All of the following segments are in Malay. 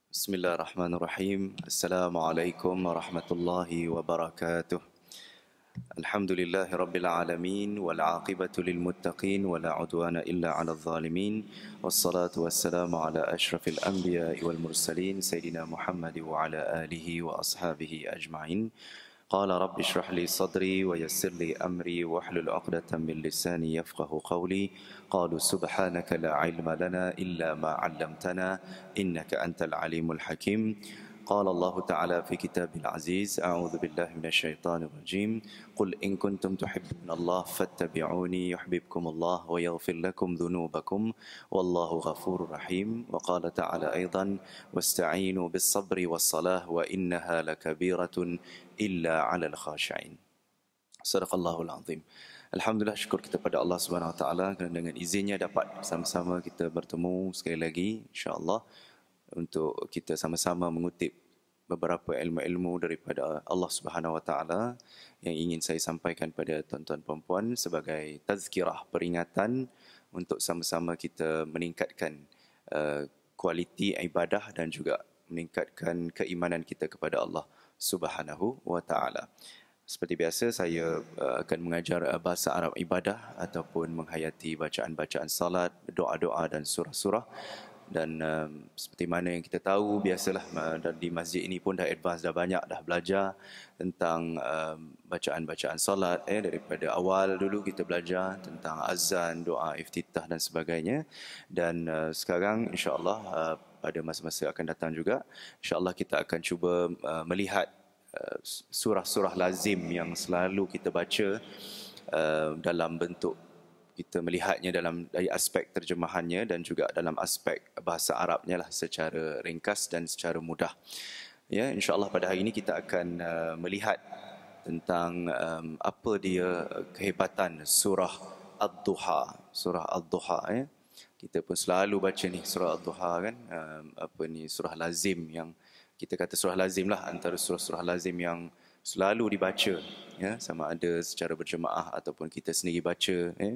Bismillahirrahmanirrahim. Assalamualaikum warahmatullahi wabarakatuh. Alhamdulillahi rabbil alamin wal aqibatu lil muttaqin wala udwana illa 'alal zalimin. Wassalatu wassalamu ala asyrafil anbiya'i wal mursalin sayyidina Muhammad wa ala alihi wa ashabihi ajma'in. قال رب اشرح لي صدري ويسر لي أمري واحلل عقدة من لساني يفقه قولي قالوا سبحانك لا علم لنا إلا ما علمتنا إنك أنت العليم الحكيم قال الله تعالى في كتابه العزيز أعوذ بالله من الشيطان الرجيم قل إن كنتم تحبون الله فاتبعوني يحببكم الله ويغفر لكم ذنوبكم والله غفور رحيم وقال تعالى أيضا واستعينوا بالصبر والصلاة وإنها لكبيرة illa 'alal khashi'in. Sadaqallahul azim. Alhamdulillah, syukur kita pada Allah Subhanahu wa taala kerana dengan izinnya dapat sama-sama kita bertemu sekali lagi insya-Allah untuk kita sama-sama mengutip beberapa ilmu-ilmu daripada Allah Subhanahu wa taala yang ingin saya sampaikan pada tuan-tuan puan-puan sebagai tazkirah, peringatan untuk sama-sama kita meningkatkan kualiti ibadah dan juga meningkatkan keimanan kita kepada Allah Subhanahu wa taala. Seperti biasa saya akan mengajar bahasa Arab ibadah ataupun menghayati bacaan-bacaan salat, doa-doa dan surah-surah. Dan seperti mana yang kita tahu biasalah dan di masjid ini pun dah advance, dah banyak dah belajar tentang bacaan-bacaan salat daripada awal dulu kita belajar tentang azan, doa iftitah dan sebagainya. Dan sekarang insya-Allah pada masa-masa akan datang juga insya-Allah kita akan cuba melihat surah-surah lazim yang selalu kita baca dalam bentuk kita melihatnya dari aspek terjemahannya dan juga dalam aspek bahasa Arabnya lah secara ringkas dan secara mudah. Ya, insya-Allah pada hari ini kita akan melihat tentang apa dia kehebatan surah Ad-Duha. Surah Ad-Duha ya. Kita pun selalu baca ni surah Ad-Duha kan, surah lazim yang kita kata surah lazim lah, antara surah-surah lazim yang selalu dibaca ya, sama ada secara berjemaah ataupun kita sendiri baca ya.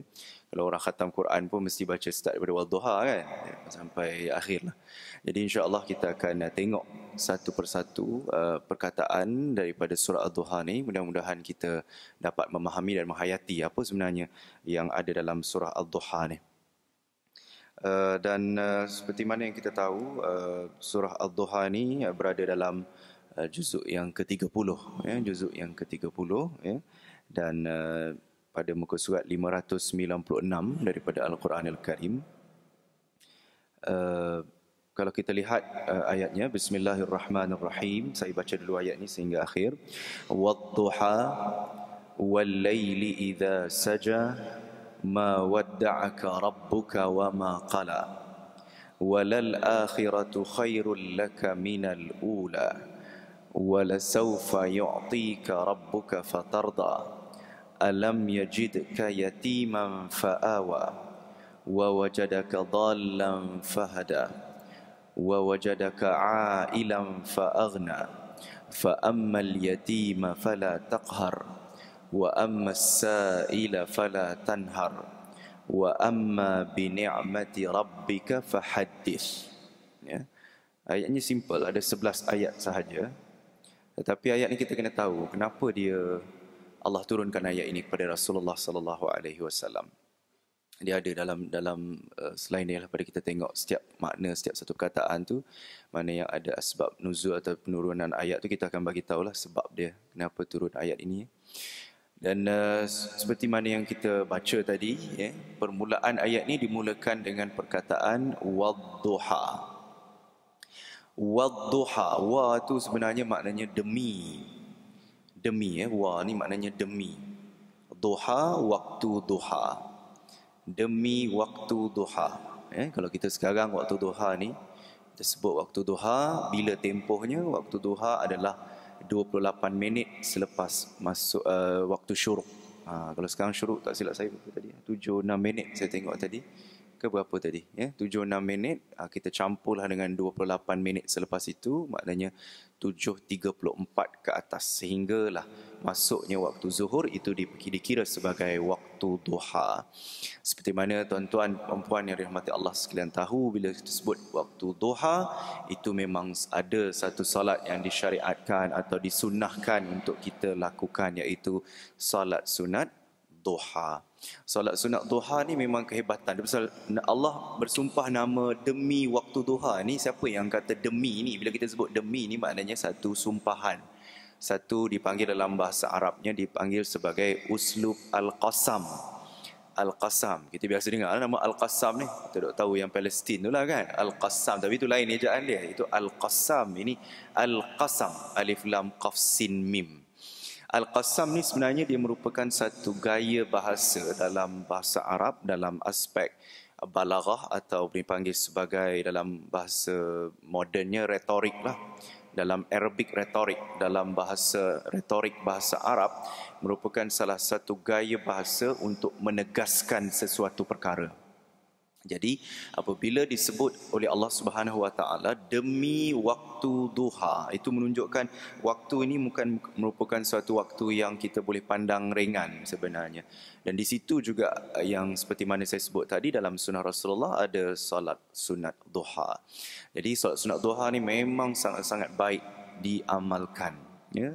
Kalau orang khatam Quran pun mesti baca start daripada Wadduha kan ya, sampai akhir lah. Jadi insya-Allah kita akan tengok satu persatu perkataan daripada surah Ad-Duha ni. Mudah-mudahan kita dapat memahami dan menghayati apa sebenarnya yang ada dalam surah Ad-Duha ni. Dan seperti mana yang kita tahu, surah Ad-Duha ni berada dalam juzuk yang ke-30 ya, juzuk yang ke-30 ya, dan pada muka surat 596 daripada Al-Quranul Karim. Kalau kita lihat ayatnya, Bismillahirrahmanirrahim, saya baca dulu ayat ni sehingga akhir. Wadduha wal-laili idza saja ma wadda'aka rabbuka wa ma qala walal akhiratu khairul laka minal ula وَلَسَوْفَ يُعْطِيكَ رَبُّكَ فَتَرْضَى أَلَمْ يَجِدْكَ يَتِيمًا فَآوَى وَوَجَدَكَ ضَالًّا فَهَدَى وَوَجَدَكَ عَائِلًا فَأَغْنَى فَأَمَّا الْيَتِيمَ فَلَا تَقْهَرْ وَأَمَّا السَّائِلَ فَلَا تَنْهَرْ وَأَمَّا بِنِعْمَةِ رَبِّكَ فَحَدِّثْ. Ya. Ayatnya simple, ada 11 ayat sahaja. Tetapi ayat ini kita kena tahu kenapa Allah turunkan ayat ini kepada Rasulullah sallallahu alaihi wasallam. Dia ada dalam selain daripada kita tengok setiap makna setiap satu perkataan tu, mana yang ada asbab nuzul atau penurunan ayat tu, kita akan bagi tahulah sebab dia kenapa turun ayat ini. Dan seperti mana yang kita baca tadi ya, permulaan ayat ini dimulakan dengan perkataan wadduha. Wadduha, wa tu sebenarnya maknanya demi. Demi ya, wa ni maknanya demi. Duha, waktu duha. Demi waktu duha. Kalau kita sekarang waktu duha ni, kita sebut waktu duha, bila tempohnya waktu duha adalah 28 minit selepas masuk waktu syuruk. Kalau sekarang syuruk tak silap saya tadi 7-6 minit saya tengok tadi. ke berapa tadi? 7-6 minit, kita campurlah dengan 28 minit selepas itu, maknanya 7.34 ke atas. Sehinggalah masuknya waktu zuhur itu dikira sebagai waktu duha. Seperti mana tuan-tuan perempuan yang dirahmati Allah sekalian tahu, bila disebut waktu duha, itu memang ada satu solat yang disyariatkan atau disunnahkan untuk kita lakukan, iaitu solat sunat duha. Solat sunat duha ni memang kehebatan. Allah bersumpah nama demi waktu duha ni. Siapa yang kata demi ni? Bila kita sebut demi ni maknanya satu sumpahan. Satu dipanggil dalam bahasa Arabnya dipanggil sebagai uslub al-qasam. Al-Qassam. Kita biasa dengar nama Al-Qassam ni. Kita tak tahu yang Palestin tu lah kan. Al-Qassam. Tapi itu lain ejaan dia. Itu Al-Qassam. Ini Al-Qassam. Alif Lam Qaf Sin Mim. Al-Qassam ni sebenarnya dia merupakan satu gaya bahasa dalam bahasa Arab dalam aspek balaghah atau dipanggil sebagai dalam bahasa modennya retorik lah. Dalam Arabic retorik, dalam bahasa retorik bahasa Arab merupakan salah satu gaya bahasa untuk menegaskan sesuatu perkara. Jadi apabila disebut oleh Allah Subhanahu Wa Taala demi waktu duha, itu menunjukkan waktu ini bukan merupakan suatu waktu yang kita boleh pandang ringan sebenarnya. Dan di situ juga yang seperti mana saya sebut tadi dalam sunnah Rasulullah ada solat sunat duha. Jadi solat sunat duha ni memang sangat-sangat baik diamalkan, ya.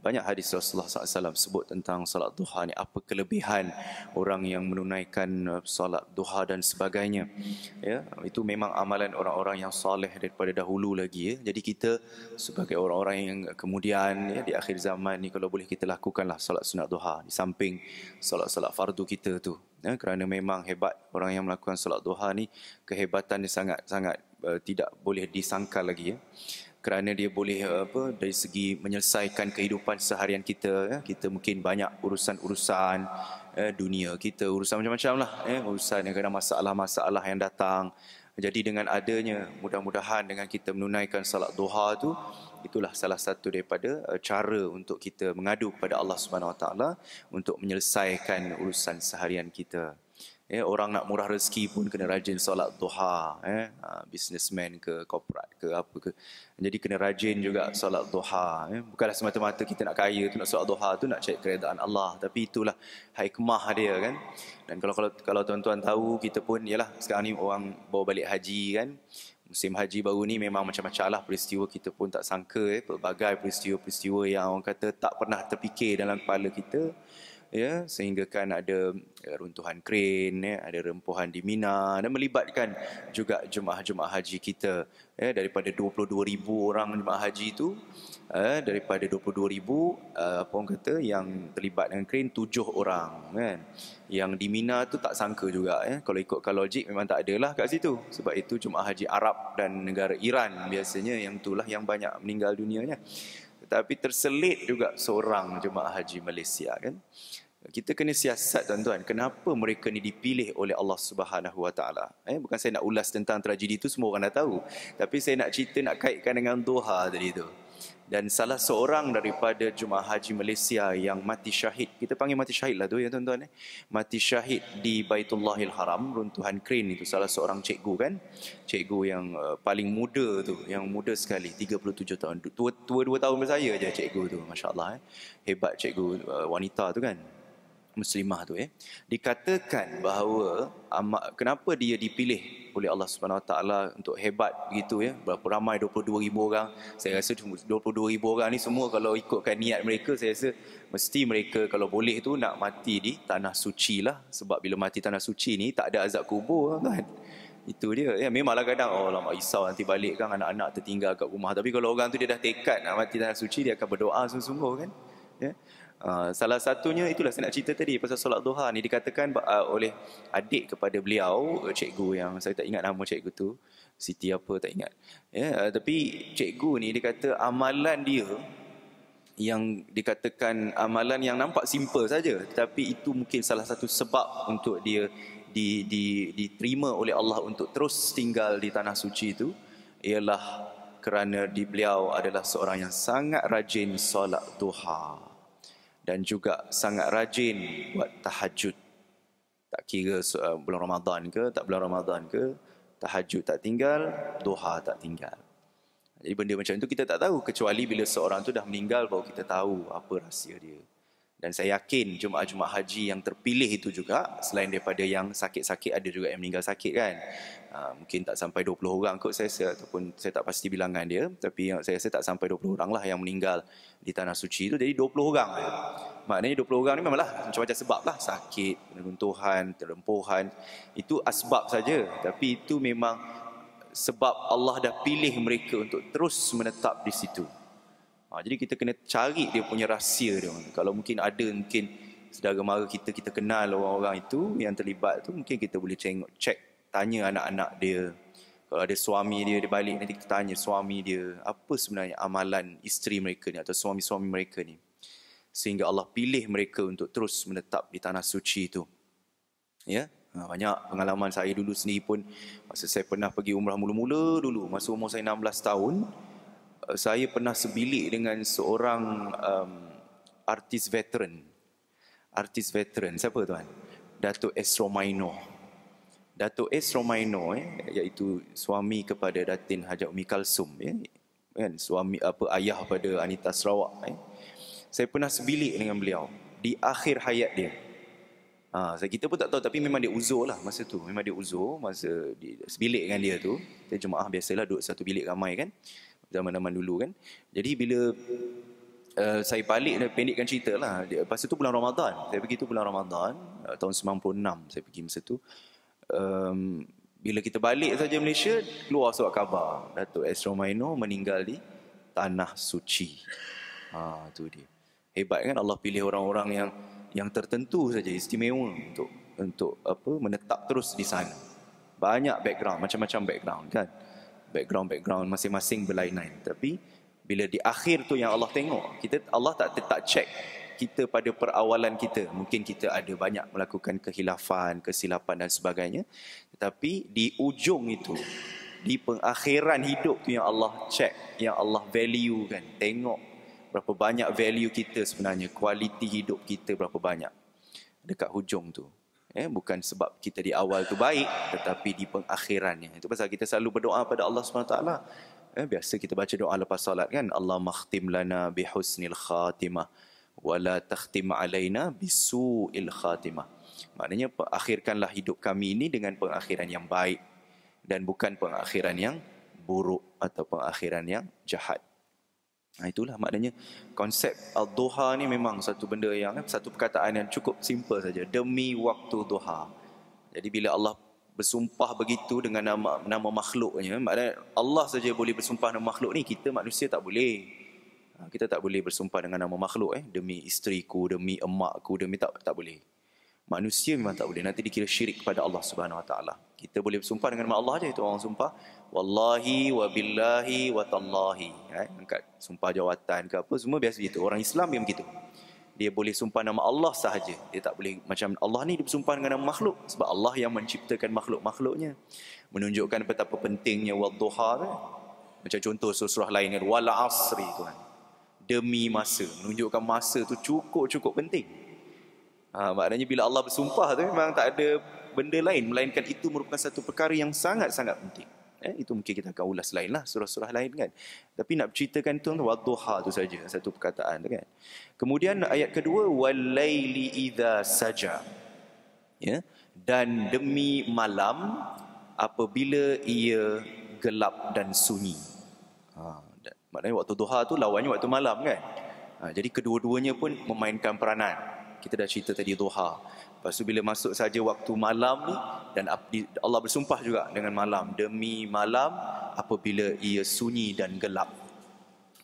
Banyak hadis Rasulullah SAW sebut tentang salat duha ni, apa kelebihan orang yang menunaikan salat duha dan sebagainya. Ya, itu memang amalan orang-orang yang soleh daripada dahulu lagi. Ya. Jadi kita sebagai orang-orang yang kemudian di akhir zaman ni, kalau boleh kita lakukanlah salat sunat duha di samping salat-salat fardu kita tu. Ya, kerana memang hebat orang yang melakukan salat duha ni, kehebatan dia sangat-sangat tidak boleh disangkal lagi. Ya. Kerana dia boleh dari segi menyelesaikan kehidupan seharian kita. Kita mungkin banyak urusan-urusan dunia kita, urusan macam-macam lah, urusan yang kadang masalah-masalah yang datang. Jadi dengan adanya, mudah-mudahan dengan kita menunaikan salat duha tu, itulah salah satu daripada cara untuk kita mengadu kepada Allah Subhanahu Wa Taala untuk menyelesaikan urusan seharian kita. Orang nak murah rezeki pun kena rajin solat duha, businessman ke, korporat ke, apa ke. Jadi kena rajin juga solat duha. Bukanlah semata-mata kita nak kaya tu, nak solat duha tu nak cari keredaan Allah, tapi itulah hikmah dia kan. Dan kalau tuan-tuan tahu, kita pun yalah sekarang ni orang bawa balik haji kan. Musim haji baru ni memang macam-macam lah peristiwa, kita pun tak sangka pelbagai peristiwa-peristiwa yang orang kata tak pernah terfikir dalam kepala kita. Ya, sehingga kan ada runtuhan kren, ada rempuhan di Mina, dan melibatkan juga jemaah-jemaah haji kita. Daripada 22,000 orang jemaah haji itu, daripada 22,000 apa orang kata yang terlibat dengan kren 7 orang kan. Yang di Mina tu tak sangka juga, kalau ikutkan logik memang tak adalah kat situ. Sebab itu jemaah haji Arab dan negara Iran biasanya yang itulah yang banyak meninggal dunianya. Tetapi terselit juga seorang jemaah haji Malaysia kan. Kita kena siasat tuan-tuan, kenapa mereka ni dipilih oleh Allah Subhanahu Wa Taala. Bukan saya nak ulas tentang tragedi itu, semua orang dah tahu. Tapi saya nak cerita, nak kaitkan dengan duha tadi tu. Dan salah seorang daripada jemaah haji Malaysia yang mati syahid, kita panggil mati syahid lah tu ya tuan-tuan. Mati syahid di Baitullahil Haram, runtuhan kren itu, salah seorang cikgu kan. Cikgu yang paling muda tu, yang muda sekali, 37 tahun. Tua 2 tahun bersaya je cikgu tu, Masya Allah. Hebat cikgu wanita tu kan. Muslimah tu dikatakan bahawa kenapa dia dipilih oleh Allah Subhanahu Wa Taala untuk hebat begitu ya, berapa ramai 22,000 orang. Saya rasa 22,000 orang ni semua kalau ikutkan niat mereka, saya rasa mesti mereka kalau boleh tu nak mati di tanah suci lah. Sebab bila mati tanah suci ni tak ada azab kubur kan. Itu dia. Memanglah kadang lama risau nanti balik kan anak-anak tertinggal kat rumah. Tapi kalau orang tu dia dah tekad nak mati tanah suci, dia akan berdoa sungguh-sungguh kan. Salah satunya itulah saya nak cerita tadi pasal solat duha ni, dikatakan oleh adik kepada beliau, cikgu yang saya tak ingat nama cikgu tu, Siti apa tak ingat. Tapi cikgu ni dia kata amalan dia yang dikatakan amalan yang nampak simple saja, tetapi itu mungkin salah satu sebab untuk dia diterima oleh Allah untuk terus tinggal di tanah suci itu, ialah kerana beliau adalah seorang yang sangat rajin solat duha dan juga sangat rajin buat tahajud. Tak kira bulan Ramadan ke, tak bulan Ramadan ke, tahajud tak tinggal, duha tak tinggal. Jadi benda macam itu kita tak tahu, kecuali bila seorang tu dah meninggal baru kita tahu apa rahsia dia. Dan saya yakin jemaah-jemaah haji yang terpilih itu juga, selain daripada yang sakit-sakit, ada juga yang meninggal sakit kan. Mungkin tak sampai 20 orang kot saya rasa, ataupun saya tak pasti bilangan dia, tapi yang saya rasa tak sampai 20 orang lah yang meninggal di Tanah Suci itu. Jadi 20 orang lah. Maknanya 20 orang ni memanglah macam-macam sebab lah. Sakit, runtuhan, terlempuhan. Itu asbab saja. Tapi itu memang sebab Allah dah pilih mereka untuk terus menetap di situ. Jadi kita kena cari dia punya rahsia dia. Kalau mungkin ada, mungkin saudara mara kita kenal orang-orang itu yang terlibat tu, mungkin kita boleh cek, tanya anak-anak dia. Kalau ada suami dia balik, nanti kita tanya suami dia, apa sebenarnya amalan isteri mereka ni atau suami-suami mereka ni, sehingga Allah pilih mereka untuk terus menetap di Tanah Suci itu. Ya, banyak pengalaman saya dulu sendiri pun. Masa saya pernah pergi umrah mula-mula dulu, masa umur saya 16 tahun, saya pernah sebilik dengan seorang artis veteran. Artis veteran, siapa tuan? Datuk S. Romaino. Datuk S. Romaino, iaitu suami kepada Datin Hajat Umi Kalsum, kan, suami ayah pada Anita Sarawak. Saya pernah sebilik dengan beliau di akhir hayat dia. Kita pun tak tahu, tapi memang dia uzur lah masa tu. Memang dia uzur masa sebilik dengan dia tu. Kita jemaah biasalah duduk satu bilik ramai kan, zaman-zaman dulu kan. Jadi bila saya balik, pendekkan cerita lah. Lepas tu bulan Ramadan. Saya pergi tu bulan Ramadan, tahun 96 saya pergi masa tu. Bila kita balik saja Malaysia, keluar surat khabar Datuk S. Romaino meninggal di Tanah Suci. Tu dia. Hebat kan, Allah pilih orang-orang yang tertentu saja, istimewa untuk menetap terus di sana. Banyak background, macam-macam background kan. Background masing-masing berlainan. Tapi bila di akhir tu yang Allah tengok, Allah tak check kita pada perawalan kita. Mungkin kita ada banyak melakukan kehilafan, kesilapan dan sebagainya. Tetapi di ujung itu, di pengakhiran hidup tu yang Allah check, yang Allah value kan. Tengok berapa banyak value kita sebenarnya, kualiti hidup kita berapa banyak dekat hujung tu. Bukan sebab kita di awal tu baik, tetapi di pengakhirannya. Itu pasal kita selalu berdoa pada Allah SWT. Biasa kita baca doa lepas solat kan, Allah makhtim lana bihusnil khatimah wala takhtim alaina bisu'il khatimah. Maknanya akhirkanlah hidup kami ini dengan pengakhiran yang baik dan bukan pengakhiran yang buruk atau pengakhiran yang jahat. Itulah maknanya konsep al-duha ni memang satu benda yang, satu perkataan yang cukup simple saja, demi waktu duha. Jadi bila Allah bersumpah begitu dengan nama makhluknya, maknanya Allah saja boleh bersumpah nama makhluk ni, kita manusia tak boleh. Kita tak boleh bersumpah dengan nama makhluk, demi isteriku, demi emakku, demi tak boleh. Manusia memang tak boleh, nanti dikira syirik kepada Allah Subhanahu Wa Taala. Kita boleh bersumpah dengan nama Allah aja, itu orang sumpah wallahi wa billahi wa tallahi, angkat sumpah jawatan ke apa, semua biasa gitu. Orang Islam yang begitu, dia boleh sumpah nama Allah sahaja, dia tak boleh macam Allah ni dia bersumpah dengan nama makhluk, sebab Allah yang menciptakan makhluk-makhluknya. Menunjukkan betapa pentingnya wadduha kan? Macam contoh surah lain kan, wal asri tu kan, demi masa, menunjukkan masa tu cukup penting. Maknanya bila Allah bersumpah tu memang tak ada benda lain melainkan itu merupakan satu perkara yang sangat-sangat penting. Itu mungkin kita akan ulas lain lah, surah-surah lain kan. Tapi nak ceritakan tu wadduha tu saja, satu perkataan tu kan. Kemudian ayat kedua, walaili idza saja. Dan demi malam apabila ia gelap dan sunyi. Maknanya waktu duha tu lawannya waktu malam kan. Jadi kedua-duanya pun memainkan peranan. Kita dah cerita tadi duha. Lepas tu bila masuk saja waktu malam ni, dan Allah bersumpah juga dengan malam, demi malam apabila ia sunyi dan gelap.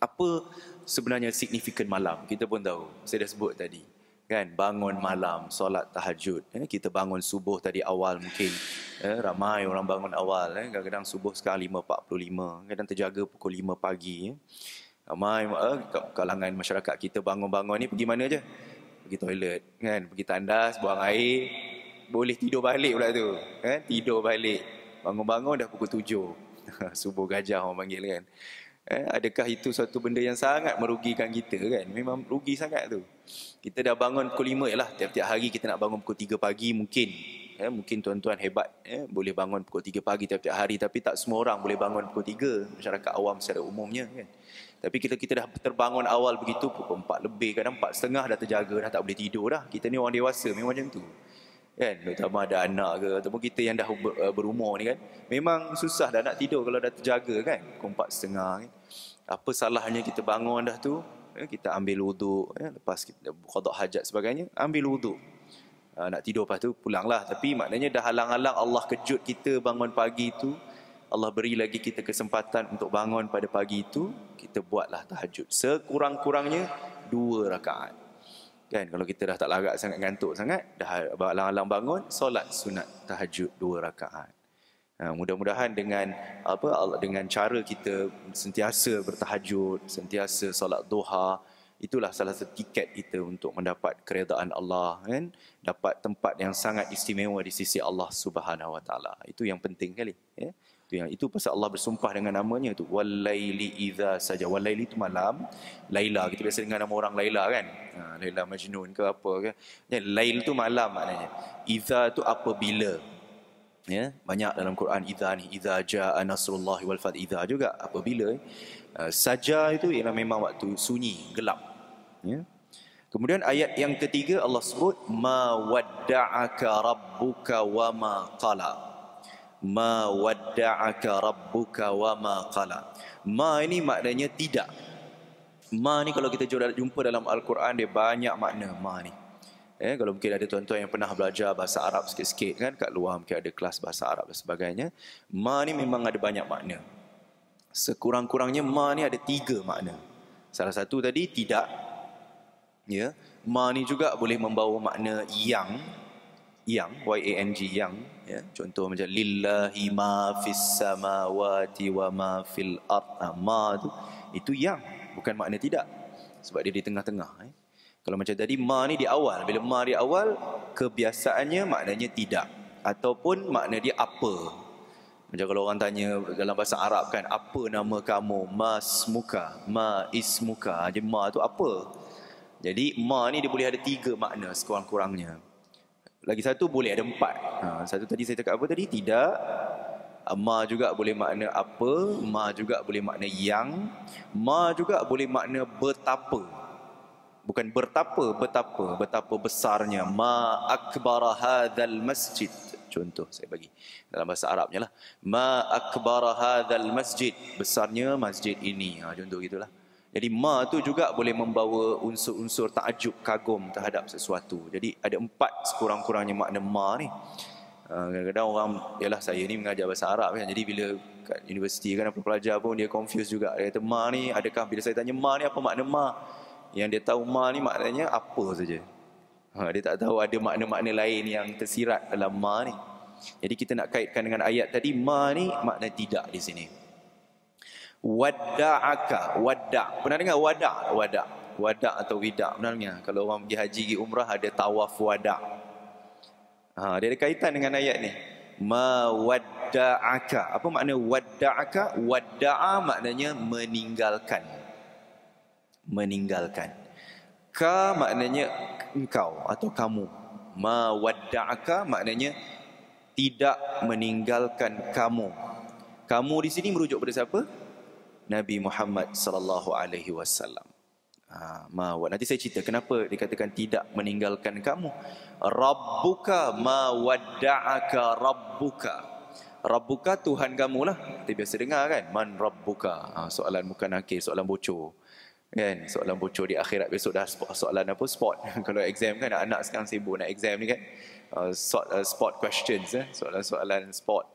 Apa sebenarnya signifikan malam? Kita pun tahu, saya dah sebut tadi kan, bangun malam, solat tahajud. Kita bangun subuh tadi awal mungkin, ramai orang bangun awal, kadang-kadang subuh sekarang 5.45, kadang terjaga pukul 5 pagi. Ramai kalangan masyarakat kita bangun-bangun ni pergi mana je? Pergi toilet kan, pergi tandas, buang air, boleh tidur balik pula tu kan, tidur balik, bangun-bangun dah pukul 7. Subuh gajah orang panggil kan. Adakah itu satu benda yang sangat merugikan kita kan? Memang rugi sangat tu. Kita dah bangun pukul 5 je lah. Tiap-tiap hari kita nak bangun pukul 3 pagi mungkin. Mungkin tuan-tuan hebat boleh bangun pukul 3 pagi tiap-tiap hari, tapi tak semua orang boleh bangun pukul 3, masyarakat awam secara umumnya kan. Tapi kita dah terbangun awal begitu pukul 4 lebih, kadang 4:30 dah terjaga, dah tak boleh tidur dah. Kita ni orang dewasa memang macam tu. Kan, terutama ada anak ke ataupun kita yang dah berumur ni kan. Memang susah dah nak tidur kalau dah terjaga kan. Pukul 4:30 kan. Apa salahnya kita bangun dah tu, kita ambil wuduk, lepas kita qada hajat sebagainya, ambil wuduk. Nak tidur lepas tu pulanglah. Tapi maknanya dah halang-halang Allah kejut kita bangun pagi tu, Allah beri lagi kita kesempatan untuk bangun pada pagi itu, kita buatlah tahajud. Sekurang-kurangnya 2 rakaat. Kan, kalau kita dah tak larat sangat, ngantuk sangat, dah halang-halang bangun, solat sunat tahajud 2 rakaat. Mudah-mudahan dengan dengan cara kita sentiasa bertahajud, sentiasa solat duha, itulah salah satu tiket kita untuk mendapat keredaan Allah kan, dapat tempat yang sangat istimewa di sisi Allah Subhanahu wa taala. Itu yang penting kali ya. Itu pasal Allah bersumpah dengan namanya tu, walaili idza saja. Walaili itu malam, Laila kita biasa dengar nama orang Laila kan, Laila Majnun ke apa ke ya. Lail tu malam maknanya, idza tu apabila ya. Banyak dalam Quran idza ni, idza jaa nasrullahi wal fath, idza juga apabila. Saja itu ialah memang waktu sunyi, gelap ya. Kemudian ayat yang ketiga Allah sebut ma wadda'aka rabbuka wa ma qala. Ma wadda'aka rabbuka wa ma qala. Ma ini maknanya tidak. Ma ni kalau kita jumpa dalam Al-Quran, dia banyak makna ma ni. Kalau mungkin ada tuan-tuan yang pernah belajar bahasa Arab sikit-sikit kan, kat luar mungkin ada kelas bahasa Arab dan sebagainya. Ma ni memang ada banyak makna. Sekurang-kurangnya ma ni ada 3 makna. Salah satu tadi tidak. Ya, ma ni juga boleh membawa makna yang, Y-A-N-G, yang. Ya, contoh macam lillahi ma fis samawati wa ma fil ard. Ma tu itu yang, bukan makna tidak. Sebab dia di tengah-tengah. Kalau macam tadi ma ni di awal, bila ma di awal, kebiasaannya maknanya tidak ataupun makna dia apa. Macam kalau orang tanya dalam bahasa Arab kan, apa nama kamu? Ma ismuka, ma ismuka. Jadi ma tu apa? Jadi ma ni dia boleh ada 3 makna sekurang-kurangnya. Lagi satu boleh ada 4. Satu tadi saya cakap apa tadi? Tidak. Ma juga boleh makna apa, ma juga boleh makna yang, ma juga boleh makna betapa. Bukan bertapa, betapa besarnya. Ma akbara hadzal masjid. Contoh saya bagi dalam bahasa Arabnya lah. Ma akbara hadzal masjid, besarnya masjid ini. Contoh gitulah. Jadi ma tu juga boleh membawa unsur-unsur takjub, kagum terhadap sesuatu. Jadi ada 4 sekurang-kurangnya makna ma ni. Kadang-kadang orang, yalah saya ni mengajar bahasa Arab kan, jadi bila kat universiti kan apa pelajar pun dia confuse juga. Dia kata ma ni, adakah bila saya tanya ma ni apa makna ma? Yang dia tahu ma ni maknanya apa saja. Dia tak tahu ada makna-makna lain yang tersirat dalam ma ni. Jadi kita nak kaitkan dengan ayat tadi, ma ni makna tidak di sini. Wadda'aka, wada'. Pernah dengar wada'? Wada' atau wida'. Pernah dengar? Kalau orang pergi haji, pergi umrah ada tawaf wada'. Dia ada kaitan dengan ayat ni. Ma wadda'aka. Apa makna wadda'aka? Wadda'a maknanya meninggalkan. Meninggalkan. Ka maknanya engkau atau kamu. Ma wadda'aka maknanya tidak meninggalkan kamu. Kamu di sini merujuk pada siapa? Nabi Muhammad sallallahu alaihi wasallam. Nanti saya cerita kenapa dikatakan tidak meninggalkan kamu. Rabbuka ma wadda'aka rabbuka. Rabbuka Tuhan kamu lah. Kita biasa dengar kan, man rabbuka. Soalan bukan akhir, soalan bocor. Kan, soalan bocor di akhirat besok dah soalan apa? Spot. Kalau exam kan, anak sekarang sibuk nak exam ni kan. Spot questions, soalan-soalan spot.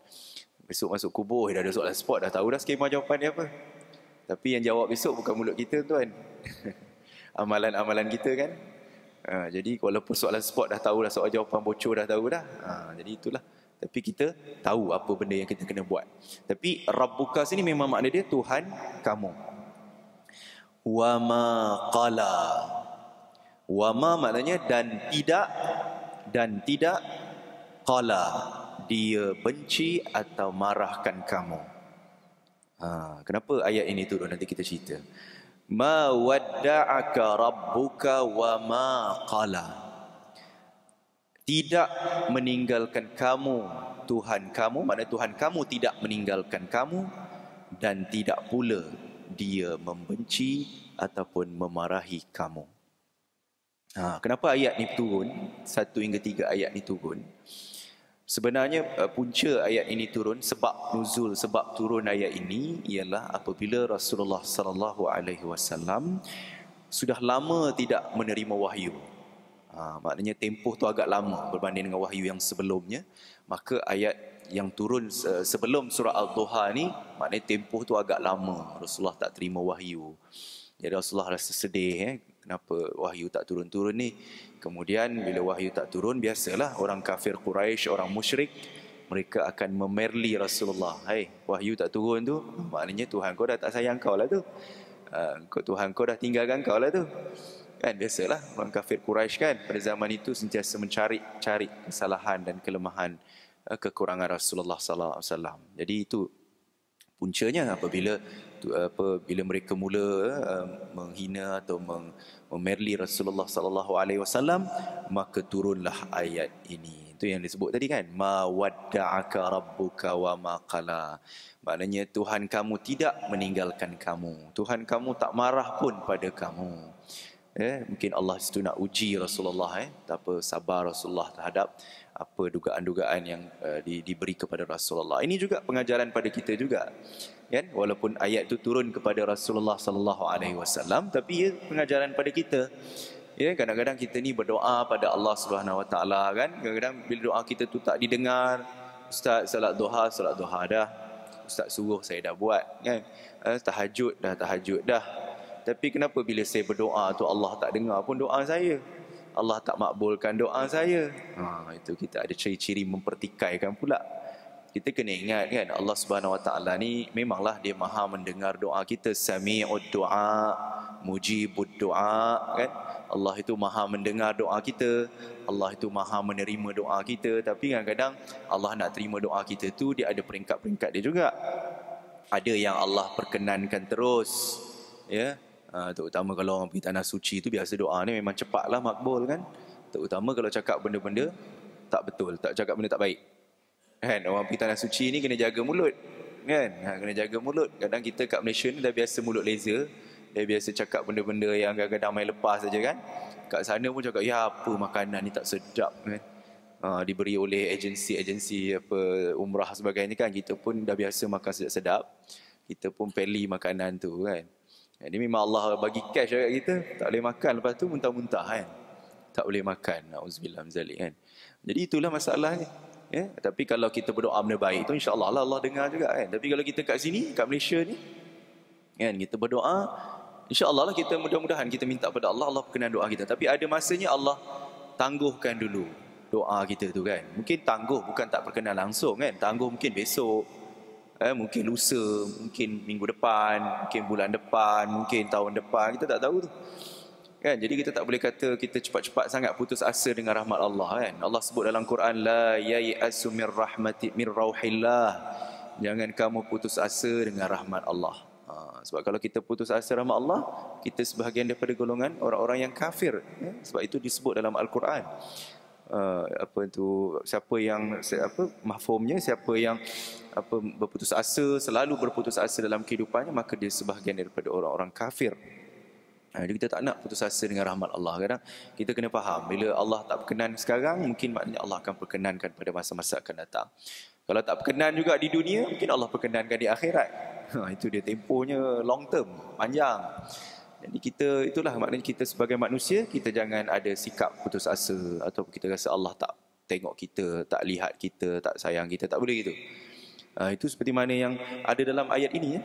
Besok masuk kubur dah ada soalan spot, dah tahu dah skema jawapan dia apa. Tapi yang jawab besok bukan mulut kita tuan. Amalan-amalan kita kan. Jadi walaupun soalan spot dah tahu dah, soal jawapan bocor dah tahu dah. Jadi itulah. Tapi kita tahu apa benda yang kita kena buat. Tapi Rabbuka sini memang makna dia Tuhan kamu. Wa ma qala. Wa ma maknanya dan tidak qala, dia benci atau marahkan kamu. Kenapa ayat ini turun? Nanti kita cerita. Ma wadda'aka rabbuka wa ma qala. Tidak meninggalkan kamu Tuhan kamu, maknanya Tuhan kamu tidak meninggalkan kamu, dan tidak pula dia membenci ataupun memarahi kamu. Kenapa ayat ni turun? 1 hingga 3 ayat ni turun. Sebenarnya punca ayat ini turun, sebab nuzul, sebab turun ayat ini ialah apabila Rasulullah sallallahu alaihi wasallam sudah lama tidak menerima wahyu. Maknanya tempoh tu agak lama berbanding dengan wahyu yang sebelumnya. Maka ayat yang turun sebelum surah Al-Duha ni, maknanya tempoh tu agak lama Rasulullah tak terima wahyu. Jadi Rasulullah rasa sedih, kenapa wahyu tak turun-turun ni. Kemudian bila wahyu tak turun, biasalah orang kafir Quraisy, orang musyrik, mereka akan memerli Rasulullah. Wahyu tak turun tu, maknanya Tuhan kau dah tak sayang kau lah tu. Tuhan kau dah tinggalkan kau lah tu. Kan biasalah orang kafir Quraisy kan pada zaman itu sentiasa mencari kesalahan dan kelemahan, kekurangan Rasulullah sallallahu alaihi wasallam. Jadi itu puncanya apabila bila mereka mula menghina atau memerli Rasulullah sallallahu alaihi wasallam, maka turunlah ayat ini. Itu yang disebut tadi kan, ma wadda'aka rabbuka wa ma qala. Maknanya Tuhan kamu tidak meninggalkan kamu, Tuhan kamu tak marah pun pada kamu. Mungkin Allah situ nak uji Rasulullah, betapa sabar Rasulullah terhadap apa dugaan-dugaan yang diberi kepada Rasulullah. Ini juga pengajaran pada kita juga, kan? Walaupun ayat itu turun kepada Rasulullah sallallahu alaihi wasallam, tapi ia pengajaran pada kita. Kadang-kadang kita ni berdoa pada Allah Subhanahu wa taala kan, kadang-kadang bila doa kita tu tak didengar. Ustaz salat duha dah, ustaz suruh saya dah buat kan, tahajud dah. Tapi kenapa bila saya berdoa tu Allah tak dengar pun doa saya, Allah tak makbulkan doa saya? Itu kita ada ciri-ciri mempertikaikan pula. Kita kena ingat kan, Allah Subhanahu Wa Taala ni memanglah dia maha mendengar doa kita. Sami'ud du'a, mujibud du'a kan. Allah itu maha mendengar doa kita, Allah itu maha menerima doa kita. Tapi kadang-kadang Allah nak terima doa kita tu, dia ada peringkat-peringkat dia juga. Ada yang Allah perkenankan terus, terutama kalau orang pergi tanah suci tu, biasa doa ni memang cepatlah makbul kan. Terutama kalau cakap benda-benda tak betul, tak cakap benda tak baik kan. Orang pergi tanah suci ni kena jaga mulut kan, kena jaga mulut. Kadang kita kat Malaysia ni dah biasa mulut laser, dah biasa cakap benda-benda yang kadang-kadang main lepas saja kan. Kat sana pun cakap, ya apa makanan ni tak sedap kan. Diberi oleh agensi apa umrah sebagainya kan. Kita pun dah biasa makan sedap-sedap, kita pun peli makanan tu kan. Ini memang Allah bagi cash dekat kita, tak boleh makan, lepas tu muntah-muntah kan, tak boleh makan, na'udzubillah min zalik kan. Jadi itulah masalahnya. Tapi kalau kita berdoa benda baik tu, insya-Allah Allah dengar juga kan. Tapi kalau kita kat sini, kat Malaysia ni kan, kita berdoa, insya-Allah lah kita mudah-mudahan kita minta pada Allah, Allah perkenan doa kita. Tapi ada masanya Allah tangguhkan dulu doa kita tu kan. Mungkin tangguh bukan tak perkenan langsung kan, tangguh mungkin besok, mungkin lusa, mungkin minggu depan, mungkin bulan depan, mungkin tahun depan, kita tak tahu tu kan. Jadi kita tak boleh kata kita cepat-cepat sangat putus asa dengan rahmat Allah kan. Allah sebut dalam Quran, la yai'asu mir rahmati mir rauhillah, jangan kamu putus asa dengan rahmat Allah. Sebab kalau kita putus asa rahmat Allah, kita sebahagian daripada golongan orang-orang yang kafir. Sebab itu disebut dalam Al-Quran, mafhumnya, siapa yang berputus asa, selalu berputus asa dalam kehidupannya, maka dia sebahagian daripada orang-orang kafir. Jadi kita tak nak putus asa dengan rahmat Allah. Kadang kita kena faham, bila Allah tak berkenan sekarang, mungkin maknanya Allah akan perkenankan pada masa-masa akan datang. Kalau tak berkenan juga di dunia, mungkin Allah perkenankan di akhirat. Itu dia tempohnya long term, panjang. Jadi itulah maknanya kita sebagai manusia, kita jangan ada sikap putus asa atau kita rasa Allah tak tengok kita, tak lihat kita, tak sayang kita. Tak boleh gitu. Itu seperti mana yang ada dalam ayat ini.